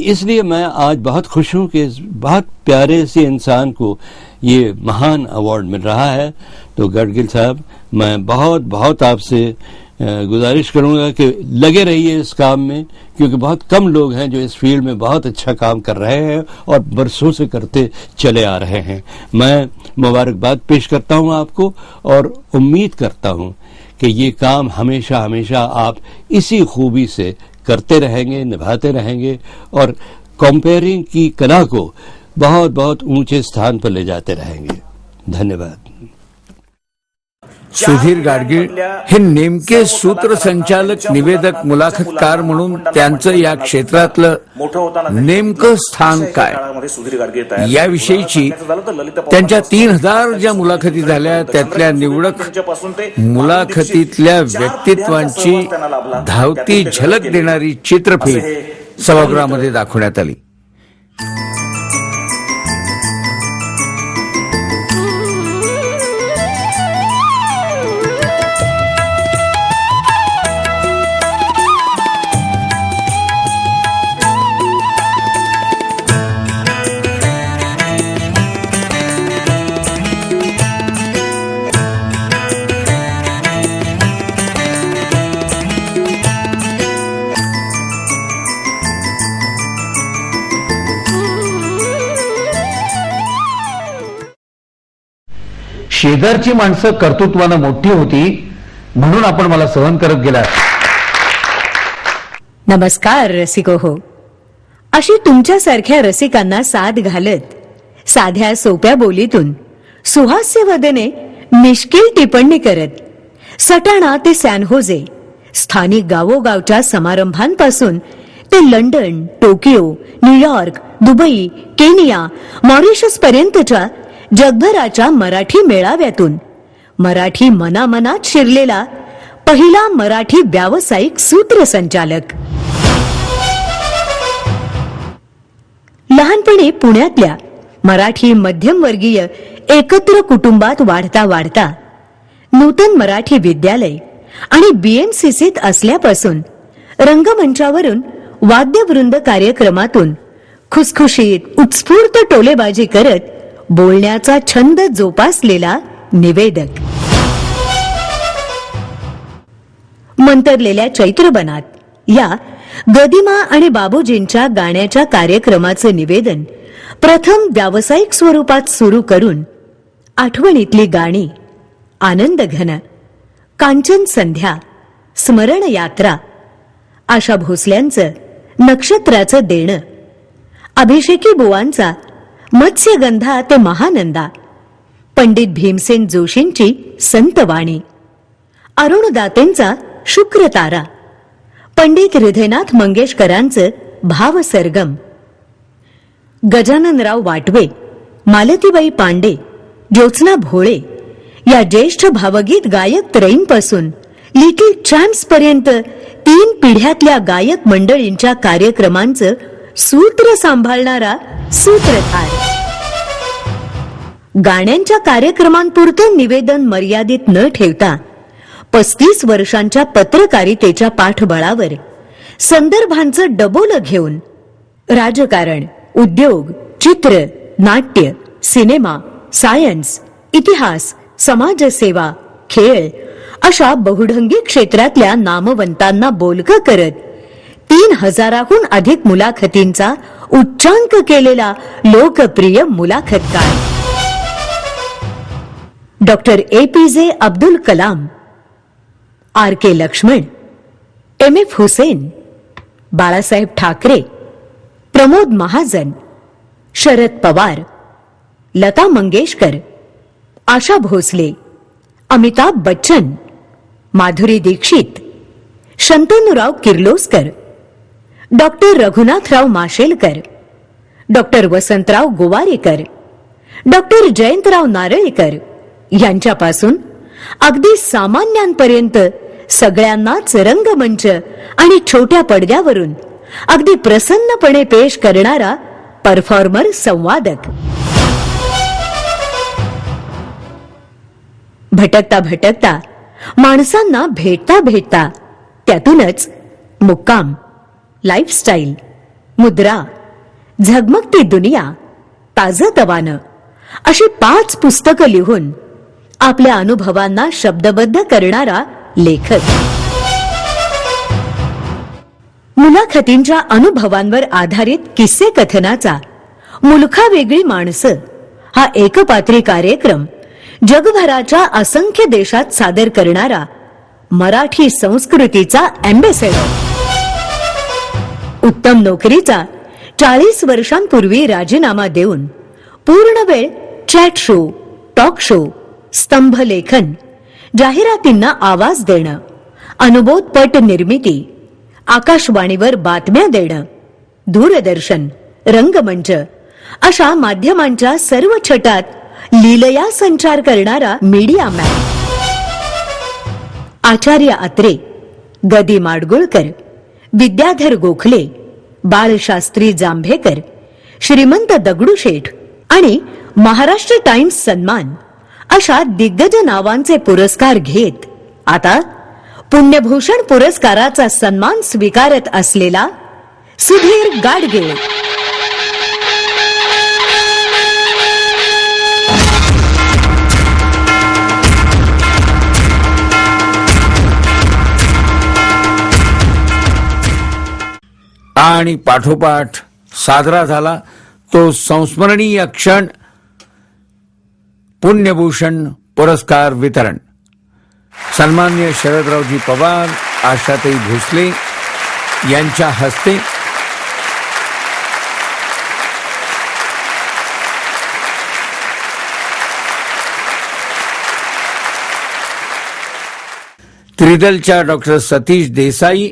इसलिए मैं आज बहुत खुश हूं कि इस बहुत प्यारे से इंसान को ये महान अवार्ड मिल रहा है। तो गाडगिल साहब, मैं बहुत आपसे गुजारिश करूंगा कि लगे रहिए इस काम में, क्योंकि बहुत कम लोग हैं जो इस फील्ड में बहुत अच्छा काम कर रहे हैं और बरसों से करते चले आ रहे हैं। मैं मुबारकबाद पेश करता हूं आपको, और उम्मीद करता हूं कि ये काम हमेशा हमेशा आप इसी खूबी से करते रहेंगे, निभाते रहेंगे, और कंपेयरिंग की कला को बहुत ऊंचे स्थान पर ले जाते रहेंगे। धन्यवाद। सुधीर गाडगीळ हे नेमके सूत्रसंचालक, निवेदक, मुलाखतकार म्हणून त्यांचं या क्षेत्रातलं नेमकं स्थान काय, याविषयीची त्यांच्या 3000 ज्या मुलाखती झाल्या त्यातल्या निवडक मुलाखतीतल्या व्यक्तित्वांची धावती झलक देणारी चित्रफीत सभागृहामध्ये दाखवण्यात आली। शेजारची माणसं कर्तृत्वानं मोठी होती म्हणून आपण मला सहन करत गेलात. नमस्कार रसिको हो. अशी तुमच्यासारख्या रसिकांना साथ घालत साध्या सोप्या बोलीतून सुहास्य वदने मिश्किल टिप्पणी करत सटाणा ते सॅन होजे, स्थानिक गावोगावच्या समारंभांपासून ते London, Tokyo, New York, Dubai, Kenya, Mauritius पर्यंतच्या जगभराच्या मराठी मेळाव्यातून मराठी मनामनात शिरलेला पहिला मराठी व्यावसायिक सूत्रसंचालक. लहानपणी पुण्यातल्या मराठी मध्यमवर्गीय एकत्र कुटुंबात वाढता वाढता नूतन मराठी विद्यालय आणि बीएमसीसीत असल्यापासून रंगमंचावरून वाद्यवृंद कार्यक्रमातून खुसखुशीत उत्स्फूर्त टोलेबाजी करत बोलण्याचा छंद जोपासलेला निवेदक. मंतरलेल्या चैत्रबनात या गदिमा आणि बाबूजींच्या गाण्याच्या कार्यक्रमाचं निवेदन प्रथम व्यावसायिक स्वरूपात सुरू करून आठवणीतली गाणी आनंद घन, कांचन संध्या, स्मरण यात्रा, आशा भोसल्यांचं नक्षत्राचं देणं, अभिषेकी बुवांचा मत्स्यगंधा ते महानंदा, पंडित भीमसेन जोशींची संतवाणी, अरुणदातेंचा शुक्रतारा, पंडित हृदयनाथ मंगेशकरांचं भावसरगम, गजाननराव वाटवे, मालतीबाई पांडे, ज्योत्स्ना भोळे या ज्येष्ठ भावगीत गायक त्रयींपासून लिटिल चॅम्प्स पर्यंत 3 पिढ्यातल्या गायक मंडळींच्या कार्यक्रमांचं सूत्र सांभाळणारा सूत्रधार. गाण्यांच्या कार्यक्रमांपुरतं निवेदन मर्यादित न ठेवता 35 वर्षांच्या पत्रकारितेच्या पाठबळावर संदर्भांचं डबोलं घेऊन राजकारण, उद्योग, चित्र, नाट्य, सिनेमा, सायन्स, इतिहास, समाजसेवा, खेळ अशा बहुढंगी क्षेत्रातल्या नामवंतांना बोलकं करत 3000हून अधिक मुलाखतींचा उच्चांक केलेला लोकप्रिय मुलाखतकार. Doctor APJ Abdul Kalam, RK Laxman, MF Husain, Balasaheb Thackeray, Pramod Mahajan, Sharad Pawar, Lata Mangeshkar, Asha Bhosle, Amitabh Bachchan, Madhuri Dixit, Shantanurao Kirloskar, doctor Raghunathrao Mashelkar, doctor Vasantrao Gowarikar, doctor Jayantrao Narlikar यांच्यापासून अगदी सामान्यांपर्यंत सगळ्यांनाच रंगमंच आणि छोट्या पडद्यावरून अगदी प्रसन्नपणे पेश करणारा परफॉर्मर संवादक. भटकता भटकता माणसांना भेटता भेटता त्यातूनच मुक्काम, लाईफस्टाईल, मुद्रा, झगमगती दुनिया, ताजतवानं अशी 5 पुस्तकं लिहून आपल्या अनुभवांना शब्दबद्ध करणारा लेखक. मुलाखतींच्या अनुभवांवर आधारित किस्से कथनाचा मुलखा वेगळी माणसं हा एकपात्री कार्यक्रम जगभराच्या असंख्य देशात सादर करणारा मराठी संस्कृतीचा अँबॅसेडर. उत्तम नोकरीचा 40 वर्षांपूर्वी राजीनामा देऊन पूर्णवेळ चॅट शो, टॉक शो, स्तंभलेखन, जाहिरातींना आवाज देणं, अनुबोधपट निर्मिती, आकाशवाणीवर बातम्या देणं, दूरदर्शन, रंगमंच अशा माध्यमांच्या सर्व छटात लीलया संचार करणारा मीडिया मॅन. आचार्य अत्रे, गदी माडगुळकर, विद्याधर गोखले, बाळशास्त्री जांभेकर, श्रीमंत दगडूशेठ आणि महाराष्ट्र टाइम्स सन्मान अशा दिग्गज नावांचे पुरस्कार घेत आता पुण्यभूषण पुरस्काराचा सन्मान स्वीकारत असलेला सुधीर गाडगीळ. आणि पाठोपाठ साजरा झाला तो संस्मरणीय क्षण, पुण्यभूषण पुरस्कार वितरण सन्माननीय शरदरावजी पवार, आशाताई भोसले यांच्या हस्ते त्रिदलच्या डॉक्टर सतीश देसाई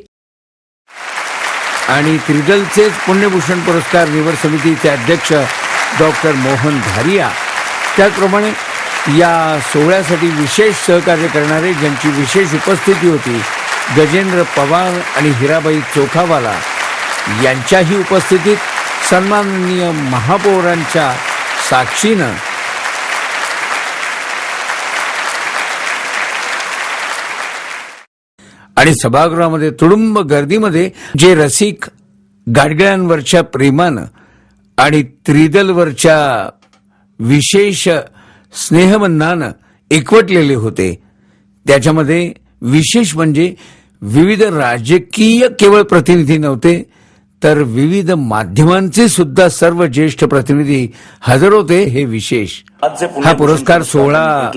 आणि त्रिदलचेच पुण्यभूषण पुरस्कार निवड समितीचे अध्यक्ष डॉक्टर मोहन धारिया, त्याचप्रमाणे या सोहळ्यासाठी विशेष सहकार्य करणारे ज्यांची विशेष उपस्थिती होती गजेंद्र पवार आणि हिराबाई चोखावाला यांच्याही उपस्थितीत सन्माननीय महापौरांच्या साक्षीनं आणि सभागृहामध्ये तुडुंब गर्दीमध्ये जे रसिक गाडगिळांवरच्या प्रेमानं आणि त्रिदलवरच्या विशेष स्नेहबंधानं एकवटलेले होते, त्याच्यामध्ये विशेष म्हणजे विविध राजकीय केवळ प्रतिनिधी नव्हते, तर विविध माध्यमांचे सुद्धा सर्व ज्येष्ठ प्रतिनिधी हजर होते. हे विशेष. हा पुरस्कार सोहळा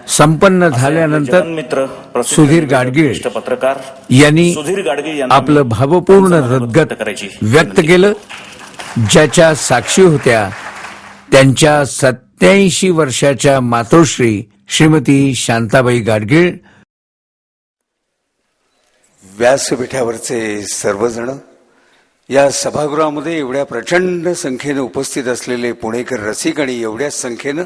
संपन्न झाल्यानंतर सुधीर गाडगीळ यांनी आपलं भावपूर्ण हृदगत व्यक्त केलं. ज्याच्या साक्षी होत्या त्यांच्या 87 वर्षाच्या मातोश्री श्रीमती शांताबाई गाडगीळ. व्यासपीठावरचे सर्वजण, या सभागृहामध्ये एवढ्या प्रचंड संख्येने उपस्थित असलेले पुणेकर रसिक आणि एवढ्याच संख्येनं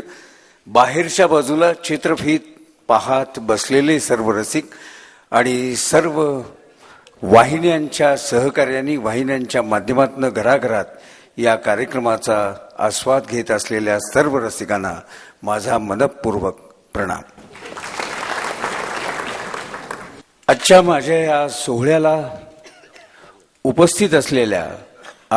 बाहेरच्या बाजूला चित्रफीत पाहत बसलेले सर्व रसिक आणि सर्व वाहिन्यांच्या सहकार्याने, वाहिन्यांच्या माध्यमातून घराघरात या कार्यक्रमाचा आस्वाद घेत असलेल्या सर्व रसिकांना माझा मनपूर्वक प्रणाम. आजच्या माझ्या या सोहळ्याला उपस्थित असलेल्या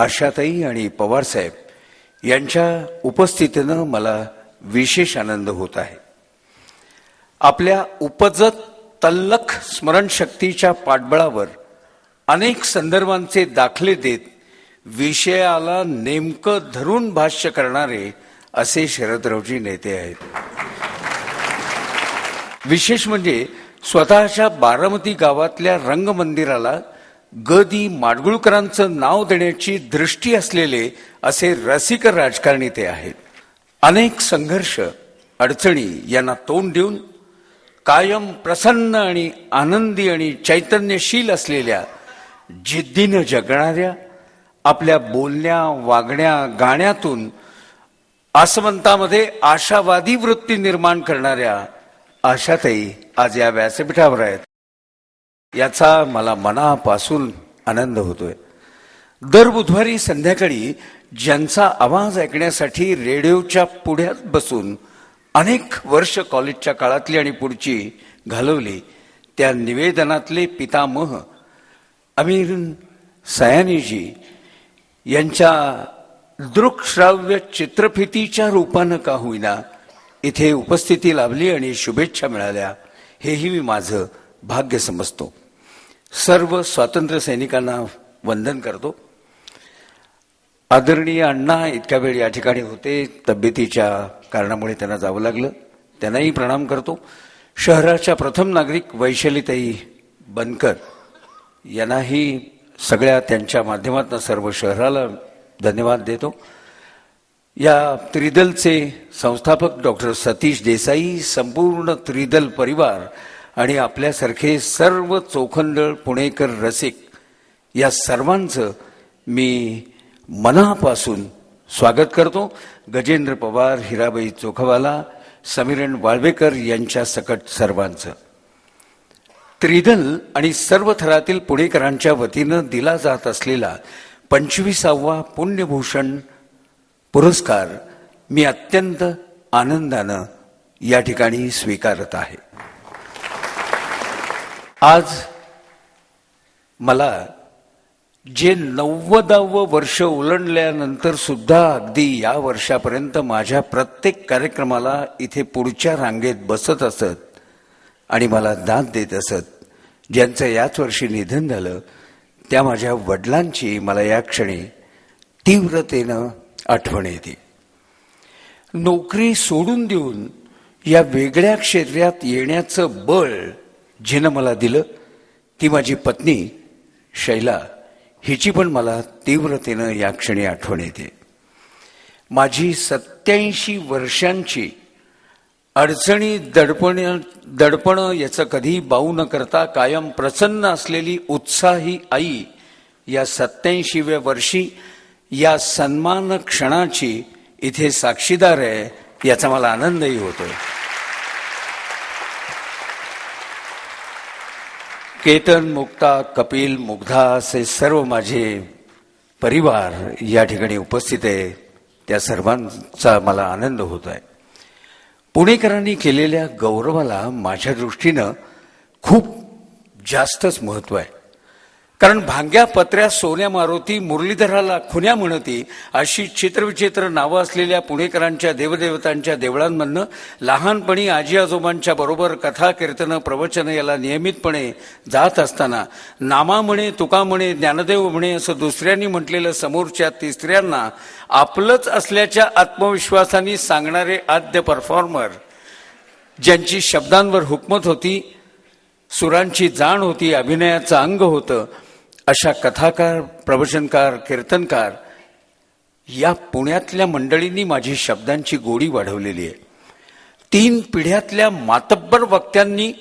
आशाताई आणि पवारसाहेब यांच्या उपस्थितीनं मला विशेष आनंद होत आहे. आपल्या उपजत तल्लख स्मरणशक्तीच्या पाठबळावर अनेक संदर्भांचे दाखले देत विषयाला नेमकं धरून भाष्य करणारे असे शरदरावजी नेते आहेत. विशेष म्हणजे स्वतःच्या बारामती गावातल्या रंगमंदिराला गदी माडगुळकरांचं नाव देण्याची दृष्टी असलेले असे रसिक राजकारणी ते आहेत. अनेक संघर्ष अडचणी यांना तोंड देऊन कायम प्रसन्न आणि आनंदी आणि चैतन्यशील असलेल्या, जिद्दीनं जगणाऱ्या, आपल्या बोलण्या वागण्या गाण्यातून आसमंतामध्ये आशावादी वृत्ती निर्माण करणाऱ्या आशाताई आज या व्यासपीठावर आहेत. याचा मला मनापासून आनंद होतोय. दर बुधवारी संध्याकाळी ज्यांचा आवाज ऐकण्यासाठी रेडिओच्या पुढ्यात बसून अनेक वर्ष कॉलेजच्या काळातली आणि पुढची घालवली, त्या निवेदनातले पितामह अमीन सयानीजी यांच्या दृकश्राव्य चित्रफितीच्या रूपानं का होईना इथे उपस्थिती लाभली आणि शुभेच्छा मिळाल्या, हेही मी माझं भाग्य समजतो. सर्व स्वातंत्र्य सैनिकांना वंदन करतो. आदरणीय अण्णा इतक्या वेळ या ठिकाणी होते, तब्येतीच्या कारणामुळे त्यांना जावं लागलं, त्यांनाही प्रणाम करतो. शहराच्या प्रथम नागरिक वैशालीताई बनकर यांनाही सगळ्या त्यांच्या माध्यमातून सर्व शहराला धन्यवाद देतो. या त्रिदलचे संस्थापक डॉक्टर सतीश देसाई, संपूर्ण त्रिदल परिवार आणि आपल्यासारखे सर्व चोखंदळ पुणेकर रसिक या सर्वांचं मी मनापासून स्वागत करतो. गजेंद्र पवार, हिराबाई चोखवाला, समीरण वाळवेकर यांच्या सकट सर्वांचं. त्रिदल आणि सर्व थरातील पुणेकरांच्या वतीनं दिला जात असलेला 25वा पुण्यभूषण पुरस्कार मी अत्यंत आनंदानं या ठिकाणी स्वीकारत आहे. आज मला जे 90वे वर्ष ओलांडल्यानंतर सुद्धा अगदी या वर्षापर्यंत माझ्या प्रत्येक कार्यक्रमाला इथे पुढच्या रांगेत बसत असत आणि मला दाद देत असत, ज्यांचं याच वर्षी निधन झालं, त्या माझ्या वडिलांची मला या क्षणी तीव्रतेनं आठवण येते. नोकरी सोडून देऊन या वेगळ्या क्षेत्रात येण्याचं बळ जिनं मला दिलं ती माझी पत्नी शैला. हिची पण मला तीव्रतेनं या क्षणी आठवण येते. माझी 87 वर्षांची अडचणी दडपण याचं कधी बाऊ न करता कायम प्रसन्न असलेली उत्साही आई या 87व्या वर्षी या सन्मान क्षणाची इथे साक्षीदार आहे, याचा मला आनंदही होतोय. केतन, मुक्ता, कपिल, मुग्धा असे सर्व माझे परिवार या ठिकाणी उपस्थित आहे. त्या सर्वांचा मला आनंद होत आहे. पुणेकरांनी केलेल्या गौरवाला माझ्या दृष्टीनं खूप जास्तच महत्व आहे. कारण भांग्या पत्र्या सोन्या मारुती मुरलीधराला खुन्या म्हणती अशी चित्रविचित्र नावं असलेल्या पुणेकरांच्या देवदेवतांच्या देवळांमधनं लहानपणी आजी आजोबांच्या बरोबर कथा कीर्तनं प्रवचनं याला नियमितपणे जात असताना नामा म्हणे, तुका म्हणे, ज्ञानदेव म्हणे असं दुसऱ्यांनी म्हटलेलं समोरच्या तिसऱ्यांना आपलंच असल्याच्या आत्मविश्वासाने सांगणारे आद्य परफॉर्मर, ज्यांची शब्दांवर हुकमत होती, सुरांची जाण होती, अभिनयाचं अंग होतं, अशा कथाकार, प्रवचनकार, कीर्तनकार या पुण्यातल्या मंडळींनी माझी शब्दांची गोडी वाढवलेली आहे. 3 पिढ्यातल्या मातब्बर वक्त्यांनी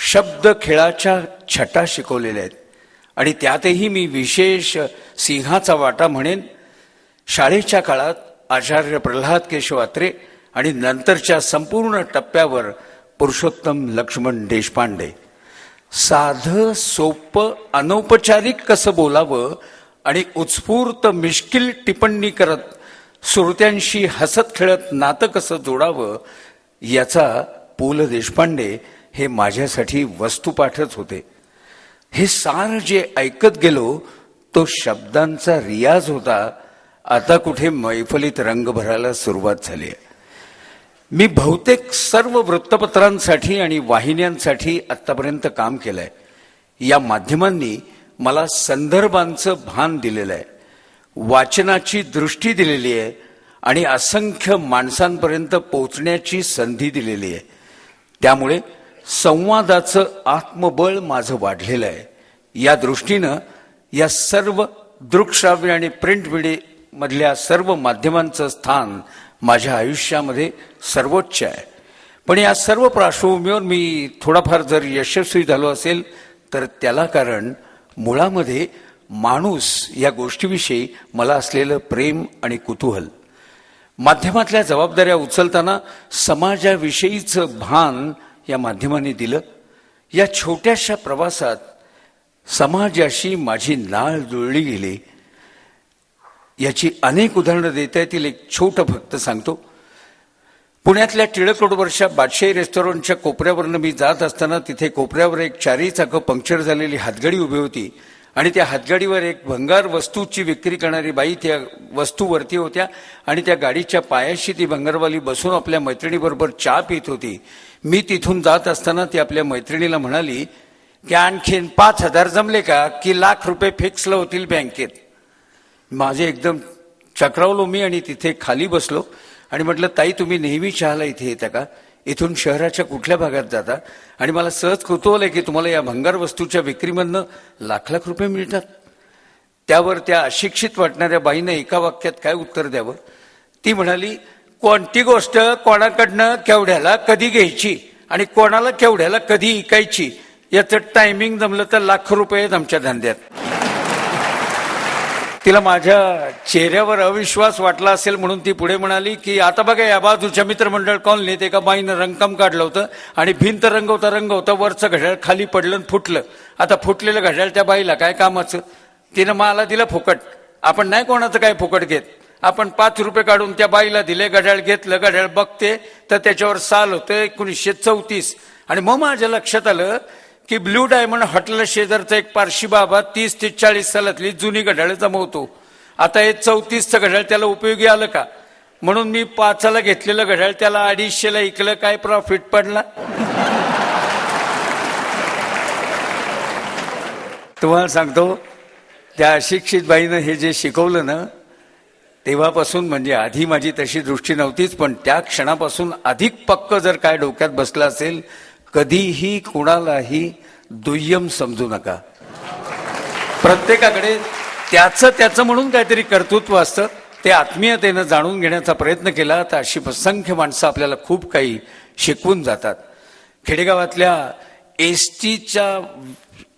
शब्द खेळाच्या छटा शिकवलेल्या आहेत आणि त्यातही मी विशेष सिंहाचा वाटा म्हणेन. शाळेच्या काळात आचार्य प्रल्हाद केशव अत्रे आणि नंतरच्या संपूर्ण टप्प्यावर पुरुषोत्तम लक्ष्मण देशपांडे. साधं सोपं अनौपचारिक कसं बोलावं आणि उत्स्फूर्त मिश्किल टिप्पणी करत श्रोत्यांशी हसत खेळत नातं कसं जोडावं याचा पु ल देशपांडे हे माझ्यासाठी वस्तुपाठच होते. हे सार जे ऐकत गेलो तो शब्दांचा रियाज होता. आता कुठे मैफलीत रंग भरायला सुरुवात झाली आहे. मी बहुतेक सर्व वृत्तपत्रांसाठी आणि वाहिन्यांसाठी आत्तापर्यंत काम केलंय. या माध्यमांनी मला संदर्भांचं भान दिलेलं आहे, वाचनाची दृष्टी दिलेली आहे आणि असंख्य माणसांपर्यंत पोहोचण्याची संधी दिलेली आहे. त्यामुळे संवादाचं आत्मबळ माझं वाढलेलं आहे. या दृष्टीनं या सर्व दृकश्राव्य आणि प्रिंट मीडिया मधल्या सर्व माध्यमांचं स्थान माझ्या आयुष्यामध्ये सर्वोच्च आहे. पण या सर्व पार्श्वभूमीवर मी थोडाफार जर यशस्वी झालो असेल तर त्याला कारण मुळामध्ये माणूस या गोष्टीविषयी मला असलेलं प्रेम आणि कुतूहल. माध्यमातल्या जबाबदाऱ्या उचलताना समाजाविषयीचं भान या माध्यमांनी दिलं. या छोट्याशा प्रवासात समाजाशी माझी नाळ जुळली गेली. याची अनेक उदाहरणं देता येतील. एक छोटं फक्त सांगतो. पुण्यातल्या टिळक रोडवरच्या बादशाही रेस्टॉरंटच्या कोपऱ्यावरनं मी जात असताना तिथे कोपऱ्यावर एक 4ही चाकं पंक्चर झालेली हातगाडी उभी होती आणि त्या हातगाडीवर एक भंगार वस्तूची विक्री करणारी बाई त्या वस्तूवरती होत्या आणि त्या गाडीच्या पायाशी ती भंगारवाली बसून आपल्या मैत्रिणीबरोबर चहा पित होती. मी तिथून जात असताना ती आपल्या मैत्रिणीला म्हणाली की आणखीन 5,000 जमले का की ₹1,00,000 फिक्सला होतील बँकेत. माझे एकदम चक्रावलो मी आणि तिथे खाली बसलो आणि म्हटलं, ताई तुम्ही नेहमी चहाला इथे येता का? इथून शहराच्या कुठल्या भागात जाता? आणि मला सहज कुतूहल आहे की तुम्हाला या भंगार वस्तूच्या विक्रीमधनं लाख रुपये मिळतात. त्यावर त्या अशिक्षित वाटणाऱ्या बाईनं एका वाक्यात काय उत्तर द्यावं? ती म्हणाली, कोणती गोष्ट कोणाकडनं केवढ्याला कधी घ्यायची आणि कोणाला केवढ्याला कधी विकायची याचं टायमिंग जमलं तर ₹1,00,000 आहेत आमच्या धंद्यात. तिला माझ्या चेहऱ्यावर अविश्वास वाटला असेल म्हणून ती पुढे म्हणाली की आता बघा या बाजूच्या मित्रमंडळ कॉलनीत एका बाईनं रंगकाम काढलं होतं आणि भिंत रंगवता वरचं घड्याळ खाली पडलं आणि फुटलं. आता फुटलेलं घड्याळ त्या बाईला काय कामाचं? तिनं मला दिलं फुकट. आपण नाही कोणाचं काय फुकट घेत. आपण ₹5 काढून त्या बाईला दिले. घड्याळ घेतलं. घड्याळ बघते तर त्याच्यावर साल होतं 1934. आणि मग माझ्या लक्षात आलं की ब्ल्यू डायमंड हॉटेल शेजारचा एक पारशी बाबा 30 ते 40 सालातली जुनी घड्याळ जमवतो. आता हे 34चं घड्याळ त्याला उपयोगी आलं का? म्हणून मी 5ला घेतलेलं घड्याळ त्याला 250ला ऐकलं. काय प्रॉफिट पडला? तुम्हाला सांगतो, त्या अशिक्षित बाईनं हे जे शिकवलं ना तेव्हापासून म्हणजे आधी माझी तशी दृष्टी नव्हतीच, पण त्या क्षणापासून अधिक पक्क जर काय डोक्यात बसलं असेल, कधीही कुणालाही दुय्यम समजू नका. प्रत्येकाकडे त्याचं म्हणून काहीतरी कर्तृत्व असतं, ते आत्मीयतेनं जाणून घेण्याचा प्रयत्न केला तर अशी असंख्य माणसं आपल्याला खूप काही शिकवून जातात. खेडेगावातल्या एसटीच्या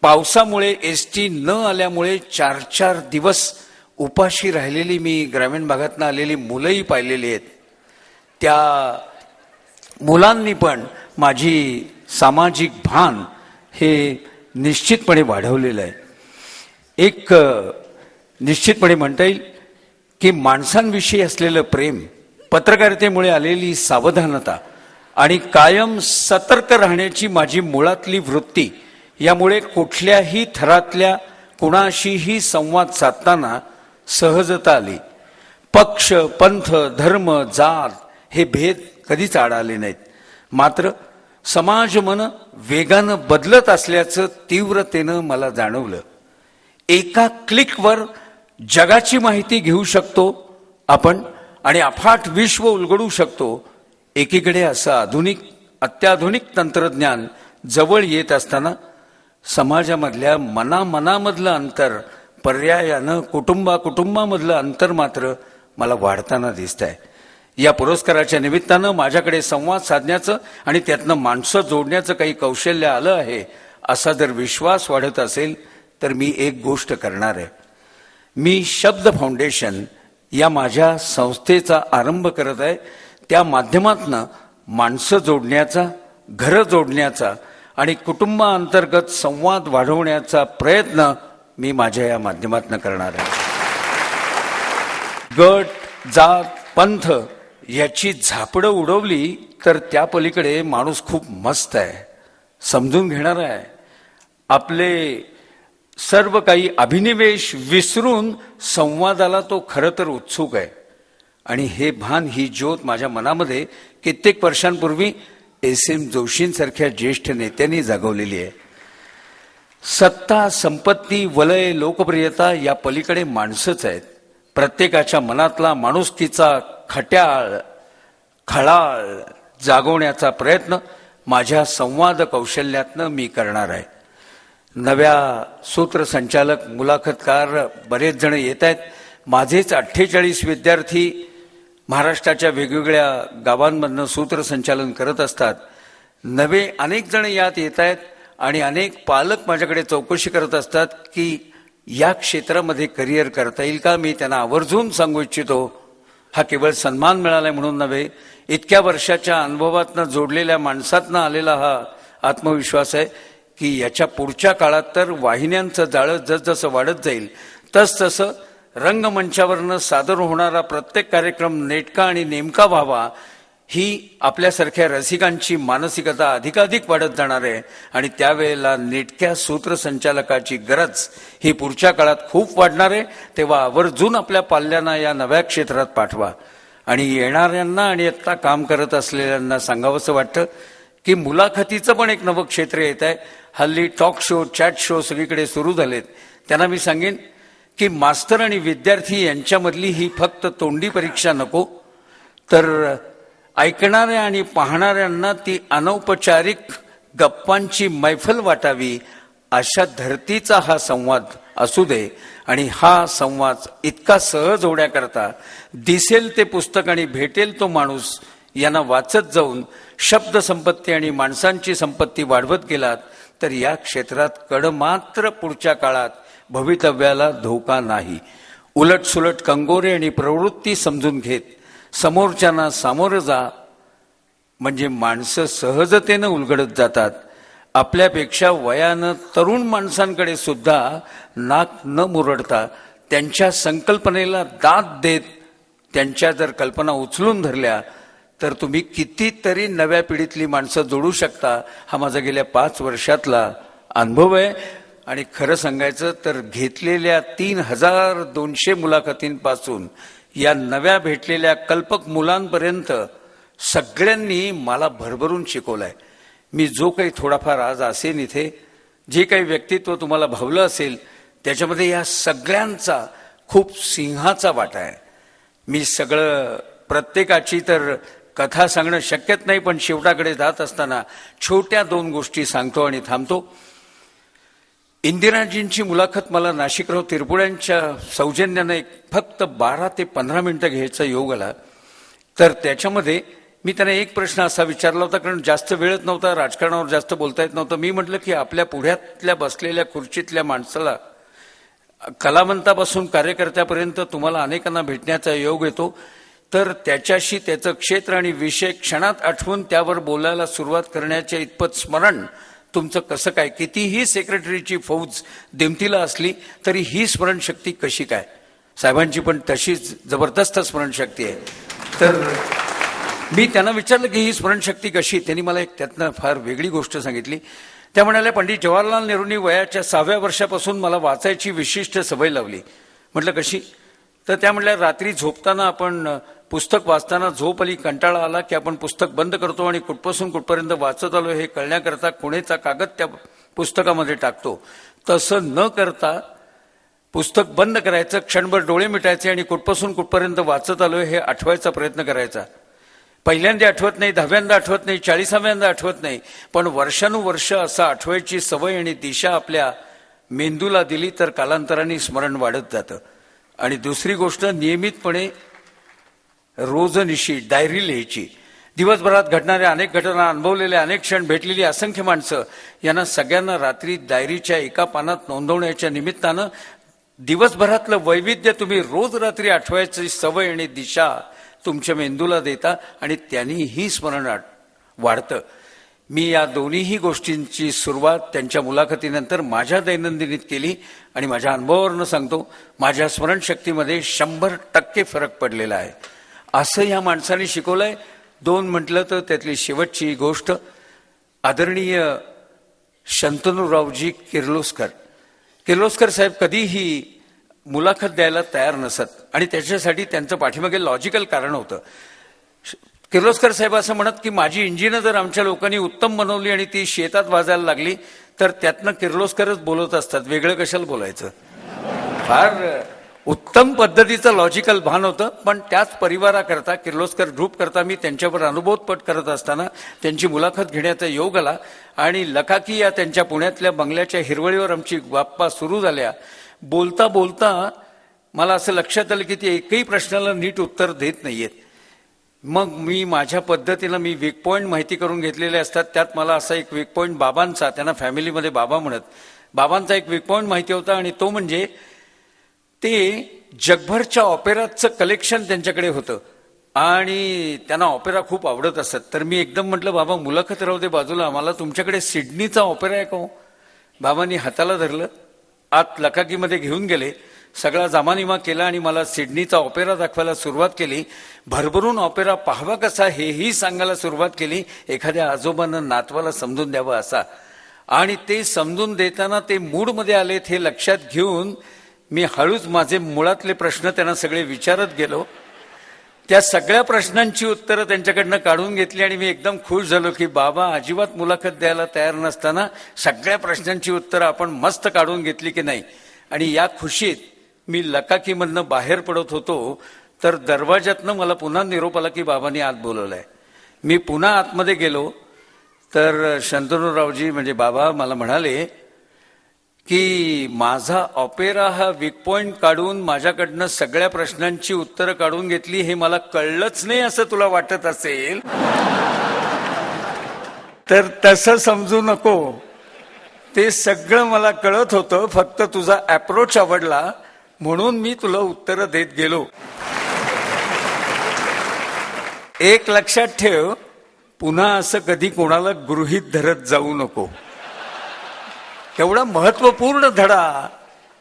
पावसामुळे एसटी न आल्यामुळे 4-4 दिवस उपाशी राहिलेली मी ग्रामीण भागातनं आलेली मुलंही पाहिलेली आहेत. त्या मुलांनी पण माझी सामाजिक भान हे निश्चितपणे वाढवलेलं आहे. एक निश्चितपणे म्हणता येईल की माणसांविषयी असलेलं प्रेम, पत्रकारितेमुळे आलेली सावधानता आणि कायम सतर्क राहण्याची माझी मुळातली वृत्ती, यामुळे कुठल्याही थरातल्या कुणाशीही संवाद साधताना सहजता आली. पक्ष, पंथ, धर्म, जात हे भेद कधीच आड आले नाहीत. मात्र समाज मन वेगानं बदलत असल्याचं तीव्रतेनं मला जाणवलं. एका क्लिकवर जगाची माहिती घेऊ शकतो आपण आणि अफाट विश्व उलगडू शकतो. एकीकडे असं अत्याधुनिक तंत्रज्ञान जवळ येत असताना समाजामधल्या मनामधलं अंतर, पर्यायानं कुटुंबामधलं अंतर मात्र मला वाढताना दिसत आहे. या पुरस्काराच्या निमित्तानं माझ्याकडे संवाद साधण्याचं आणि त्यातनं माणसं जोडण्याचं काही कौशल्य आलं आहे, असा जर विश्वास वाढत असेल तर मी एक गोष्ट करणार आहे. मी शब्द फाउंडेशन या माझ्या संस्थेचा आरंभ करत आहे. त्या माध्यमातनं माणसं जोडण्याचा, घरं जोडण्याचा आणि कुटुंबाअंतर्गत संवाद वाढवण्याचा प्रयत्न मी माझ्या या माध्यमातनं करणार आहे. गट, जात, पंथ याची झापडं उडवली तर त्या पलीकडे माणूस खूप मस्त आहे, समजून घेणार आहे. आपले सर्व काही अभिनिवेश विसरून संवादाला तो खरं तर उत्सुक आहे. आणि हे भान, ही ज्योत माझ्या मनामध्ये कित्येक वर्षांपूर्वी SM जोशींसारख्या ज्येष्ठ नेत्यांनी जागवलेली आहे. सत्ता, संपत्ती, वलय, लोकप्रियता या पलीकडे माणसंच आहेत. प्रत्येकाच्या मनातला माणुसकीचा खळाळ जागवण्याचा प्रयत्न माझ्या संवाद कौशल्यातनं मी करणार आहे. नव्या सूत्रसंचालक, मुलाखतकार बरेच जण येत आहेत. माझेच 48 विद्यार्थी महाराष्ट्राच्या वेगवेगळ्या गावांमधनं सूत्रसंचालन करत असतात. नवे अनेक जण यात येत आहेत आणि अनेक पालक माझ्याकडे चौकशी करत असतात की या क्षेत्रामध्ये करिअर करता येईल का. मी त्यांना आवर्जून सांगू इच्छितो, हा केवळ सन्मान मिळालाय म्हणून नव्हे, इतक्या वर्षाच्या अनुभवातनं जोडलेल्या माणसातनं आलेला हा आत्मविश्वास आहे की याच्या पुढच्या काळात तर वाहिन्यांचं जाळं जसजसं वाढत जाईल तसतसं रंगमंचावरनं सादर होणारा प्रत्येक कार्यक्रम नेटका आणि नेमका व्हावा, ही आपल्यासारख्या रसिकांची मानसिकता अधिकाधिक वाढत जाणार आहे. आणि त्यावेळेला नेटक्या सूत्रसंचालकाची गरज ही पुढच्या काळात खूप वाढणार आहे. तेव्हा आवर्जून आपल्या पाल्यांना या नव्या क्षेत्रात पाठवा. आणि येणाऱ्यांना आणि आत्ता काम करत असलेल्यांना सांगावंसं वाटतं की मुलाखतीचं पण एक नवं क्षेत्र येत आहे. हल्ली टॉक शो, चॅट शो सगळीकडे सुरू झालेत. त्यांना मी सांगेन की मास्तर आणि विद्यार्थी यांच्यामधली ही फक्त तोंडी परीक्षा नको, तर ऐकणाऱ्या आणि पाहणाऱ्यांना ती अनौपचारिक गप्पांची मैफल वाटावी, अशा धर्तीचा हा संवाद असू दे. आणि हा संवाद इतका सहज होण्याकरता दिसेल ते पुस्तक आणि भेटेल तो माणूस यांना वाचत जाऊन शब्द संपत्ती आणि माणसांची संपत्ती वाढवत गेलात तर या क्षेत्रात कडमात्र पुढच्या काळात भवितव्याला धोका नाही. उलटसुलट कंगोरे आणि प्रवृत्ती समजून घेत समोरच्यांना सामोरं जा, म्हणजे माणसं सहजतेनं उलगडत जातात. आपल्यापेक्षा वयानं तरुण माणसांकडे सुद्धा नाक न मुरडता त्यांच्या संकल्पनेला दाद देत त्यांच्या जर कल्पना उचलून धरल्या तर तुम्ही कितीतरी नव्या पिढीतली माणसं जोडू शकता. हा माझा गेल्या 5 वर्षातला अनुभव आहे. आणि खरं सांगायचं तर घेतलेल्या 3200 मुलाखतींपासून या नव्या भेटलेल्या कल्पक मुलांपर्यंत सगळ्यांनी मला भरभरून शिकवलंय. मी जो काही थोडाफार आज असेन इथे, जे काही व्यक्तित्व तुम्हाला भावलं असेल, त्याच्यामध्ये या सगळ्यांचा खूप सिंहाचा वाटा आहे. मी सगळं प्रत्येकाची तर कथा सांगणं शक्यच नाही, पण शेवटाकडे जात असताना छोट्या 2 गोष्टी सांगतो आणि थांबतो. इंदिराजींची मुलाखत मला नाशिकराव तिरपुड्यांच्या सौजन्यानं फक्त 12 ते 15 मिनिटं घ्यायचा योग आला. तर त्याच्यामध्ये मी त्यांना एक प्रश्न असा विचारला होता, कारण जास्त वेळच नव्हता, राजकारणावर जास्त बोलता येत नव्हतं. मी म्हटलं की आपल्या पुढ्यातल्या बसलेल्या खुर्चीतल्या माणसाला कलावंतापासून कार्यकर्त्यापर्यंत तुम्हाला अनेकांना भेटण्याचा योग येतो, तर त्याच्याशी त्याचं क्षेत्र आणि विषय क्षणात आठवून त्यावर बोलायला सुरुवात करण्याच्या इतपत स्मरण तुमचं कसं काय? कितीही सेक्रेटरीची फौज दिमतीला असली तरी ही स्मरणशक्ती कशी काय? साहेबांची पण तशीच जबरदस्त स्मरणशक्ती आहे. तर मी त्यांना विचारलं की ही स्मरणशक्ती कशी? त्यांनी मला एक त्यातनं फार वेगळी गोष्ट सांगितली. त्या म्हणाल्या, पंडित जवाहरलाल नेहरूंनी वयाच्या 6व्या वर्षापासून मला वाचायची विशिष्ट सवय लावली. म्हटलं कशी? तर त्या म्हटल्या, रात्री झोपताना आपण पुस्तक वाचताना झोप आली, कंटाळा आला की आपण पुस्तक बंद करतो आणि कुठपासून कुठपर्यंत वाचत आलो हे कळण्याकरता कोणेचा कागद त्या पुस्तकामध्ये टाकतो. तसं न करता पुस्तक बंद करायचं, क्षणभर डोळे मिटायचे आणि कुठपासून कुठपर्यंत वाचत आलोय हे आठवायचा प्रयत्न करायचा. पहिल्यांदा आठवत नाही, 10व्यांदा आठवत नाही, 40व्यांदा आठवत नाही, पण वर्षानुवर्ष असं आठवायची सवय आणि दिशा आपल्या मेंदूला दिली तर कालांतराने स्मरण वाढत जातं. आणि दुसरी गोष्ट, नियमितपणे रोजनिशी डायरी लिहायची. दिवसभरात घडणाऱ्या अनेक घटना, अनुभवलेल्या अनेक क्षण, भेटलेली असंख्य माणसं, यांना सगळ्यांना रात्री डायरीच्या एका पानात नोंदवण्याच्या निमित्तानं दिवसभरातलं वैविध्य तुम्ही रोज रात्री आठवायची सवय आणि दिशा तुमच्या मेंदूला देता आणि त्यांनी ही स्मरण वाढतं. मी या दोन्हीही गोष्टींची सुरुवात त्यांच्या मुलाखतीनंतर माझ्या दैनंदिनीत केली आणि माझ्या अनुभवावरनं सांगतो, माझ्या स्मरणशक्तीमध्ये 100% फरक पडलेला आहे. असं या माणसाने शिकवलंय. 2 म्हटलं तर त्यातली शेवटची गोष्ट, आदरणीय शंतनूरावजी किर्लोस्कर साहेब कधीही मुलाखत द्यायला तयार नसत आणि त्याच्यासाठी त्यांचं पाठीमागे लॉजिकल कारण होतं. किर्लोस्कर साहेब असं म्हणत की माझी इंजिनं जर आमच्या लोकांनी उत्तम बनवली आणि ती शेतात वाजायला लागली तर त्यातनं किर्लोस्करच बोलत असतात, वेगळं कशाला बोलायचं. फार उत्तम पद्धतीचं लॉजिकल भान होतं. पण त्याच परिवाराकरता, किर्लोस्कर ग्रुप करता मी त्यांच्यावर अनुभवपट करत असताना त्यांची मुलाखत घेण्याचा योग आला आणि लकाकी या त्यांच्या पुण्यातल्या बंगल्याच्या हिरवळीवर आमची गप्पा सुरू झाल्या. बोलता बोलता मला असं लक्षात आलं की ते एकही प्रश्नाला नीट उत्तर देत नाहीयेत. मग मी माझ्या पद्धतीनं मी वीक पॉईंट माहिती करून घेतलेले असतात. त्यात मला असा एक वीक पॉईंट बाबांचा, त्यांना फॅमिलीमध्ये बाबा म्हणत, बाबांचा एक वीक पॉईंट माहिती होता आणि तो म्हणजे ते जगभरच्या ऑपेराचं कलेक्शन त्यांच्याकडे होतं आणि त्यांना ऑपेरा खूप आवडत असत. तर मी एकदम म्हटलं, बाबा मुलाखत राहू दे बाजूला, मला तुमच्याकडे सिडनीचा ऑपेरा आहे का हो? बाबांनी हाताला धरलं, आत लकाकीमध्ये घेऊन गेले, सगळा जमानिमा केला आणि मला सिडनीचा ऑपेरा दाखवायला सुरुवात केली. भरभरून ऑपेरा पाहावा कसा हेही सांगायला सुरुवात केली, एखाद्या आजोबानं नातवाला समजून द्यावं असा. आणि ते समजून देताना ते मूडमध्ये आलेत हे लक्षात घेऊन मी हळूच माझे मुळातले प्रश्न त्यांना सगळे विचारत गेलो. त्या सगळ्या प्रश्नांची उत्तरं त्यांच्याकडनं काढून घेतली आणि मी एकदम खुश झालो की बाबा अजिबात मुलाखत द्यायला तयार नसताना सगळ्या प्रश्नांची उत्तरं आपण मस्त काढून घेतली की नाही. आणि या खुशीत मी लकाकीमधनं बाहेर पडत होतो तर दरवाजातनं मला पुन्हा निरोप आला की बाबांनी आत बोलवलंय. मी पुन्हा आतमध्ये गेलो तर शंतनूरावजी म्हणजे बाबा मला म्हणाले की माझा ऑपेरा हा वीक पॉइंट काढून माझ्याकडनं सगळ्या प्रश्नांची उत्तरं काढून घेतली हे मला कळलंच नाही असं तुला वाटत असेल तर तसं समजू नको. ते सगळं मला कळत होतं, फक्त तुझा अप्रोच आवडला म्हणून मी तुला उत्तरं देत गेलो. एक लक्षात ठेव, पुन्हा असं कधी कोणाला गृहीत धरत जाऊ नको. एवढा महत्वपूर्ण धडा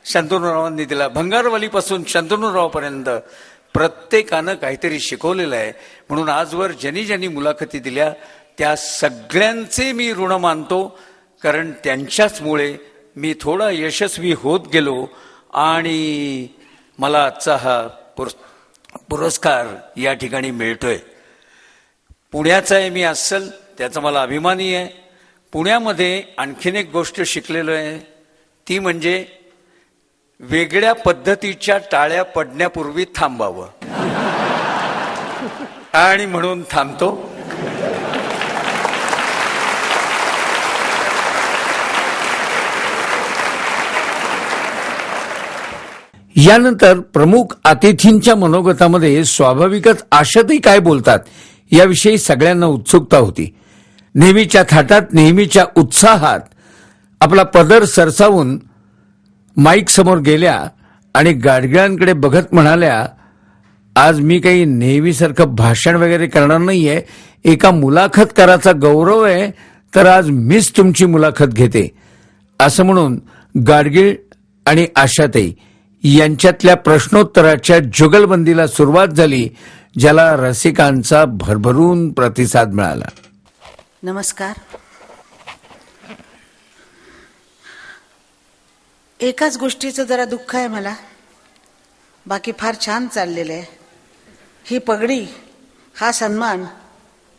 शंतनूरावांनी दिला. भंगारवालीपासून शंतनूरावपर्यंत प्रत्येकानं काहीतरी शिकवलेलं आहे. म्हणून आजवर ज्यांनी ज्यांनी मुलाखती दिल्या त्या सगळ्यांचे मी ऋण मानतो, कारण त्यांच्याचमुळे मी थोडा यशस्वी होत गेलो आणि मला आजचा हा पुरस्कार या ठिकाणी मिळतोय. पुण्याचा आहे मी अस्सल, त्याचा मला अभिमानी आहे. पुण्यामध्ये आणखीन एक गोष्ट शिकलेलो आहे, ती म्हणजे वेगळ्या पद्धतीच्या टाळ्या पडण्यापूर्वी थांबावं. आणि म्हणून थांबतो. यानंतर प्रमुख अतिथींच्या मनोगतामध्ये स्वाभाविकच आशाताई काय बोलतात याविषयी सगळ्यांना उत्सुकता होती. नेहमीच्या थाटात, नेहमीच्या उत्साहात आपला पदर सरसावून माईक समोर गेल्या आणि गाडगिळांकडे बघत म्हणाल्या, आज मी काही नेहमीसारखं भाषण वगैरे करणार नाहीये, एका मुलाखतकाराचा गौरव आहे, तर आज मीच तुमची मुलाखत घेते. असं म्हणून गाडगीळ आणि आशाताई यांच्यातल्या प्रश्नोत्तराच्या जुगलबंदीला सुरुवात झाली, ज्याला रसिकांचा भरभरून प्रतिसाद मिळाला. नमस्कार. एकाच गोष्टीचं जरा दुःख आहे मला, बाकी फार छान चाललेलं आहे. ही पगडी, हा सन्मान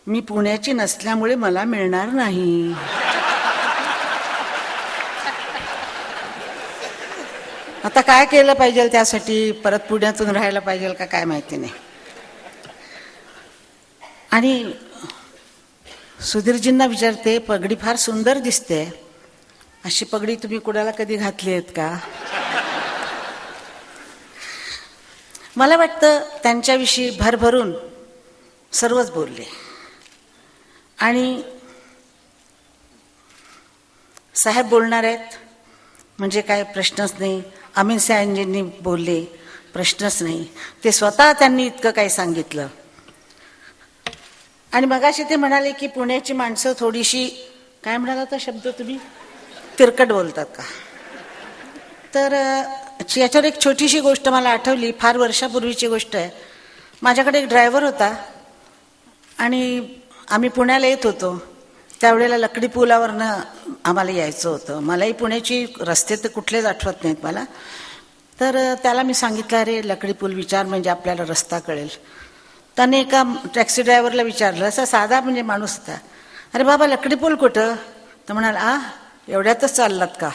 मी पुण्याची नसल्यामुळे मला मिळणार नाही. आता काय केलं पाहिजे त्यासाठी? परत पुण्यातून राहायला पाहिजे का काय माहिती नाही. आणि सुधीरजींना विचारते, पगडी फार सुंदर दिसते, अशी पगडी तुम्ही कुणाला कधी घातली आहेत का? मला वाटतं त्यांच्याविषयी भरभरून सर्वच बोलले आणि साहेब बोलणार आहेत म्हणजे काय प्रश्नच नाही. अमित शहाजींनी बोलले, प्रश्नच नाही. ते स्वतः त्यांनी इतकं काही सांगितलं. आणि मगाशी ते म्हणाले की पुण्याची माणसं थोडीशी, काय म्हणाला होता शब्द तुम्ही, तिरकट बोलतात का? तर याच्यावर एक छोटीशी गोष्ट मला आठवली. फार वर्षापूर्वीची गोष्ट आहे. माझ्याकडे एक ड्रायव्हर होता आणि आम्ही पुण्याला येत होतो. त्यावेळेला लकडी पुलावरनं आम्हाला यायचं होतं. मलाही पुण्याची रस्ते तर कुठलेच आठवत नाहीत मला. तर त्याला मी सांगितलं, अरे लकडी पूल विचार, म्हणजे आपल्याला रस्ता कळेल. त्याने एका टॅक्सी ड्रायव्हरला विचारलं, असा साधा म्हणजे माणूस होता, अरे बाबा लकडी पूल कुठं? तर म्हणाला, एवढ्यातच चाललात का?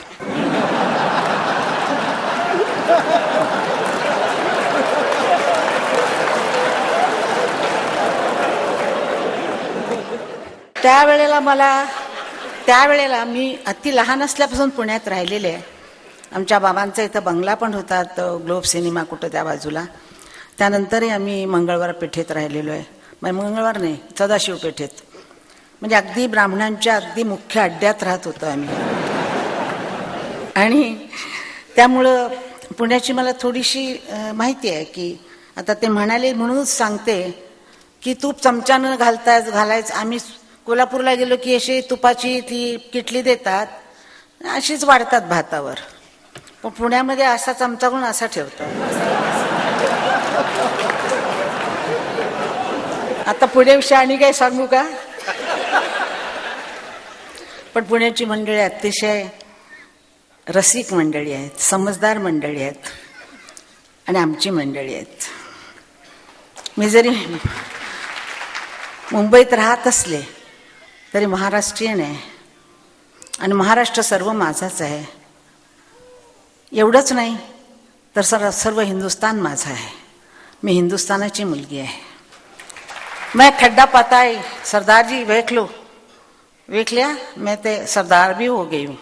त्यावेळेला मी अति लहान असल्यापासून पुण्यात राहिलेले आहे. आमच्या बाबांचा इथं बंगला पण होता, ग्लोब सिनेमा कुठं त्या बाजूला. त्यानंतरही आम्ही मंगळवार पेठेत राहिलेलो आहे. मंगळवार नाही, सदाशिव पेठेत, म्हणजे अगदी ब्राह्मणांच्या अगदी मुख्य अड्ड्यात राहत होतो आम्ही. आणि त्यामुळं पुण्याची मला थोडीशी माहिती आहे. की आता ते म्हणाले म्हणूनच सांगते की तूप चमच्यानं घालायचं. आम्ही कोल्हापूरला गेलो की अशी तुपाची ती किटली देतात, अशीच वाढतात भातावर. पण पुण्यामध्ये असा चमचा करून असा ठेवतात. आता पुण्याविषयी आणि काही सांगू का? पण पुण्याची मंडळी अतिशय रसिक मंडळी आहेत, समजदार मंडळी आहेत आणि आमची मंडळी आहेत. मी जरी मुंबईत राहत असले तरी महाराष्ट्रीयन आहे आणि महाराष्ट्र सर्व माझाच आहे. एवढंच नाही तर सर्व हिंदुस्तान माझा आहे. मी हिंदुस्तानाची मुलगी आहे. मैं खड्डा पाता है, सरदार जी देख लिया, मैं ते सरदार भी हो गई हूं.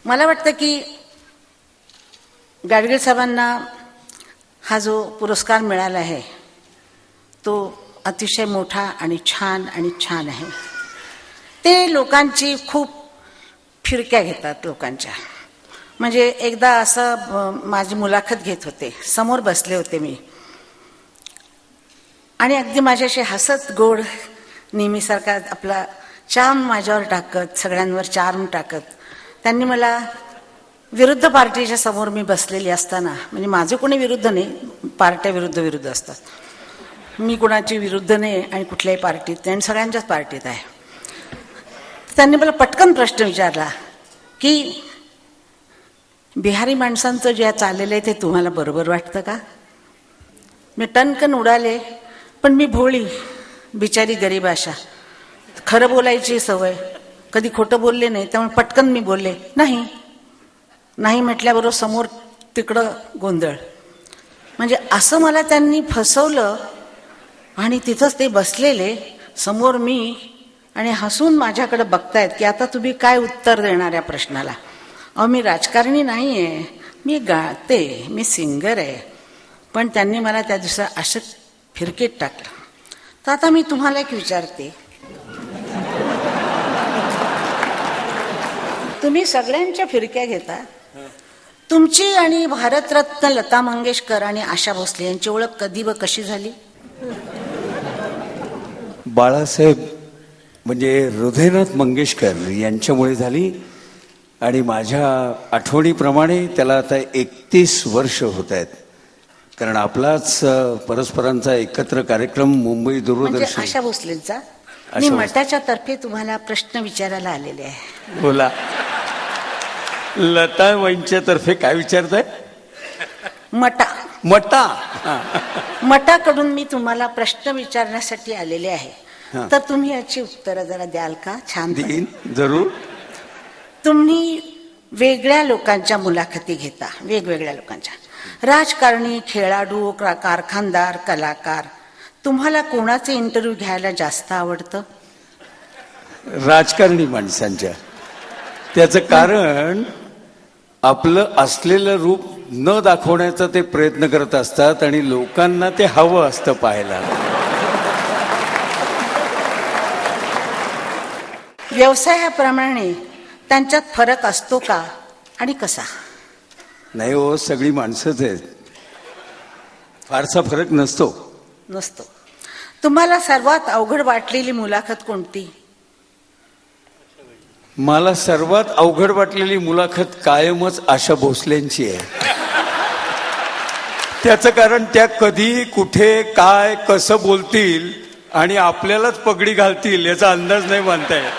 मला वाटतं की गाडगीळ साहेबांना हा जो पुरस्कार मिळाला आहे तो अतिशय मोठा आणि छान आहे. ते लोकांची खूप फिरक्या घेतात लोकांच्या. म्हणजे एकदा असं माझी मुलाखत घेत होते, समोर बसले होते मी, आणि अगदी माझ्याशी हसत गोड नेहमीसारखा आपला चार्म माझ्यावर टाकत, सगळ्यांवर चार्म टाकत त्यांनी मला विरुद्ध पार्टीच्या समोर मी बसलेली असताना, म्हणजे माझं कोणी विरुद्ध नाही, पार्ट्या विरुद्ध असतात, मी कोणाची विरुद्ध नाही आणि कुठल्याही पार्टीत नाही आणि सगळ्यांच्याच पार्टीत आहे. त्यांनी मला पटकन प्रश्न विचारला की बिहारी माणसांचं जे चाललेलं आहे ते तुम्हाला बरोबर वाटतं का? मी टणकन उडाले, पण मी भोळी बिचारी गरीब अशा, खरं बोलायची सवय, कधी खोटं बोलले नाही, त्यामुळे पटकन मी बोलले नाही म्हटल्याबरोबर समोर तिकडं गोंधळ. म्हणजे असं मला त्यांनी फसवलं आणि तिथंच ते बसलेले समोर मी आणि हसून माझ्याकडे बघतायत की आता तुम्ही काय उत्तर देणार या प्रश्नाला. अहो मी राजकारणी नाही आहे, मी गाते, मी सिंगर आहे. पण त्यांनी मला त्या दिवसा असं फिरकीत टाकलं. तर आता मी तुम्हाला एक विचारते, तुम्ही सगळ्यांच्या फिरक्या घेता, तुमची आणि भारतरत्न लता मंगेशकर आणि आशा भोसले यांची ओळख कधी व कशी झाली? बाळासाहेब म्हणजे हृदयनाथ मंगेशकर यांच्यामुळे झाली. आणि माझ्या आठवणीप्रमाणे त्याला आता 31 वर्ष होत आहेत. कारण आपलाच परस्परांचा एकत्र कार्यक्रम मुंबई म्हणजे दूरदर्शन. आशा भोसलेंचा. मी मठाच्या तर्फे तुम्हाला प्रश्न विचारायला आलेले आहे. बोला. लता वैंच्या तर्फे काय विचारताय? मटा. मठाकडून मी तुम्हाला प्रश्न विचारण्यासाठी आलेले आहे. तर तुम्ही याची उत्तरं जरा द्याल का? छान देईन, जरूर. तुम्ही वेगळ्या लोकांच्या मुलाखती घेता, वेगवेगळ्या लोकांच्या, राजकारणी, खेळाडू, कारखानदार, कलाकार. तुम्हाला कोणाचे इंटरव्ह्यू घ्यायला जास्त आवडतं? राजकारणी माणसांच्या. त्याचं कारण आपलं असलेलं रूप न दाखवण्याचा ते प्रयत्न करत असतात आणि लोकांना ते हवं असतं पाहायला. व्यवसायाप्रमाणे त्यांच्यात फरक असतो का आणि कसा? नाही हो, सगळी माणसंच आहेत, फारसा फरक नसतो. तुम्हाला सर्वात अवघड वाटलेली मुलाखत कोणती? मला सर्वात अवघड वाटलेली मुलाखत कायमच आशा भोसलेंची आहे. त्याचं कारण त्या कधी, कुठे, काय, कसं बोलतील आणि आपल्यालाच पगडी घालतील याचा अंदाज नाही बांधता येत.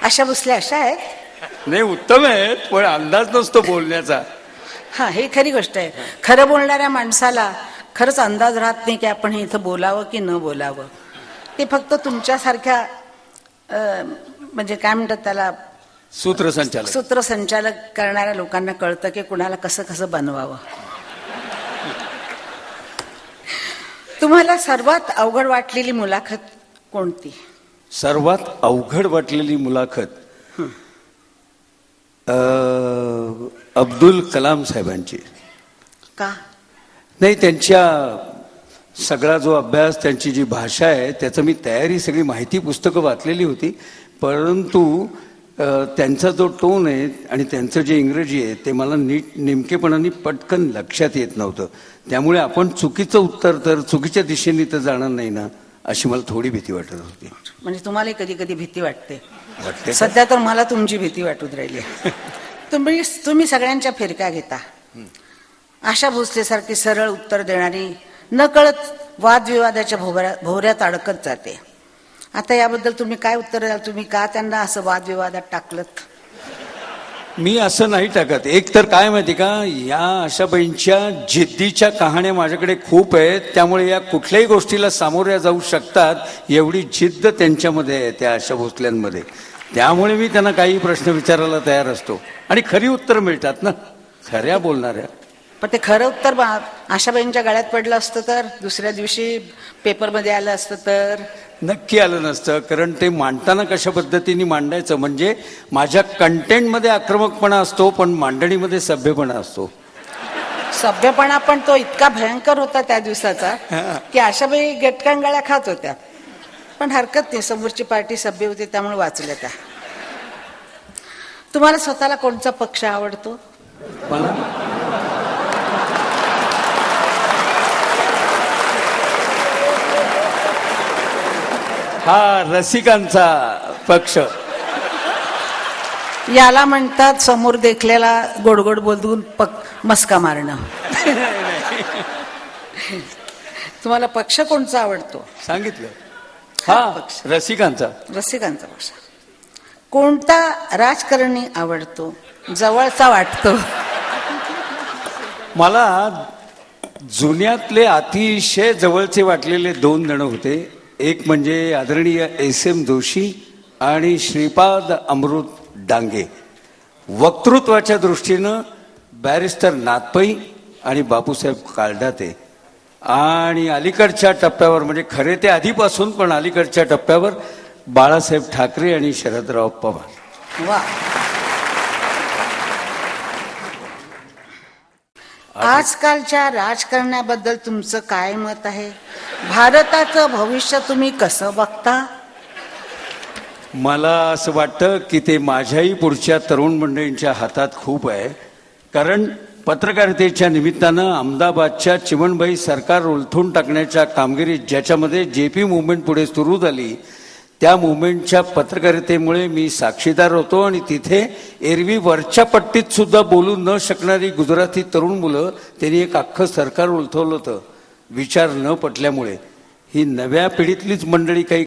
आशा भोसले अशा आहेत? नाही, उत्तम आहेत, पण अंदाज नसतो बोलण्याचा. हा, हे खरी गोष्ट आहे. खरं बोलणाऱ्या माणसाला खरंच अंदाज राहत नाही की आपण हे इथं बोलावं की न बोलावं. ते फक्त तुमच्यासारख्या म्हणजे काय म्हणतात त्याला, सूत्रसंचालक करणाऱ्या लोकांना कळतं की कुणाला कसं कसं बनवावं. तुम्हाला सर्वात अवघड वाटलेली मुलाखत कोणती? सर्वात अवघड वाटलेली मुलाखत अब्दुल कलाम साहेबांची. का? नाही, त्यांच्या सगळा जो अभ्यास, त्यांची जी भाषा आहे, त्याचं मी तयारी, सगळी माहिती पुस्तकं वाचलेली होती. परंतु त्यांचा जो टोन आहे आणि त्यांचं जे इंग्रजी आहे ते मला नेमकेपणाने पटकन लक्षात येत नव्हतं. त्यामुळे आपण चुकीचं उत्तर तर चुकीच्या दिशेने तर जाणार नाही ना, अशी मला थोडी भीती वाटत होती. म्हणजे तुम्हाला कधी कधी भीती वाटते? सध्या तर मला तुमची भीती वाटून राहिली. तुम्ही सगळ्यांच्या फिरक्या घेता. आशा भोसले सारखी सरळ उत्तर देणारी नकळत वादविवादाच्या भोवऱ्यात अडकत जाते. आता याबद्दल तुम्ही काय उत्तर द्याल? तुम्ही का त्यांना असं वादविवादात टाकलं? मी असं नाही टाकत. एक तर काय माहिती का, या आशाबाईंच्या जिद्दीच्या कहाण्या माझ्याकडे खूप आहेत. त्यामुळे या कुठल्याही गोष्टीला सामोऱ्या जाऊ शकतात एवढी जिद्द त्यांच्यामध्ये आहे, त्या आशा भोसल्यांमध्ये. त्यामुळे मी त्यांना काही प्रश्न विचारायला तयार असतो आणि खरी उत्तर मिळतात ना, खऱ्या बोलणाऱ्या. पण ते खरं उत्तर आशाबाईंच्या गळ्यात पडलं असतं तर, दुसऱ्या दिवशी पेपरमध्ये आलं असतं तर? नक्की आलं नसतं. कारण ते मांडताना कशा पद्धतीने मांडायचं, म्हणजे माझ्या कंटेंटमध्ये आक्रमकपणा असतो पण मांडणीमध्ये सभ्यपणा असतो. सभ्यपणा पण तो इतका भयंकर होता त्या दिवसाचा की आशाबाई गटकांगाळ्या खात होत्या. पण हरकत नाही, समोरची पार्टी सभ्य होती त्यामुळे वाचल्या त्या. तुम्हाला स्वतःला कोणता पक्ष आवडतो? मला हा रसिकांचा पक्ष. याला म्हणतात समोर देखलेला गोडगोड बोलून मस्का मारणं. तुम्हाला पक्ष कोणता आवडतो? सांगितलं. हा, रसिकांचा पक्ष. कोणता राजकारणी आवडतो, जवळचा वाटतो? मला जुन्यातले अतिशय जवळचे वाटलेले 2 जण होते. एक म्हणजे आदरणीय SM जोशी आणि श्रीपाद अमृत डांगे. वक्तृत्वाच्या दृष्टीनं बॅरिस्टर नाथपै आणि बापूसाहेब काळदाते. आणि अलीकडच्या टप्प्यावर म्हणजे खरे ते आधीपासून पण अलीकडच्या टप्प्यावर बाळासाहेब ठाकरे आणि शरदराव पवार. वा. आजकालच्या राजकारणाबद्दल तुमचं काय मत आहे? भारताचं भविष्य तुम्ही कसं बघता? मला असं वाटतं की ते माझ्याही पुढच्या तरुण मंडळींच्या हातात खूप आहे. कारण पत्रकारितेच्या निमित्तानं अहमदाबादच्या चिमणबाई सरकार उलथून टाकण्याच्या कामगिरीत ज्याच्यामध्ये JP मुवमेंट पुढे सुरू झाली, त्या मुवमेंटच्या पत्रकारितेमुळे मी साक्षीदार होतो आणि तिथे एरवी वरच्या पट्टीत सुद्धा बोलू न शकणारी गुजराती तरुण मुलं त्यांनी एक अख्खं सरकार उलथवलं होतं. विचार न पटल्यामुळे ही नव्या पिढीतलीच मंडळी काही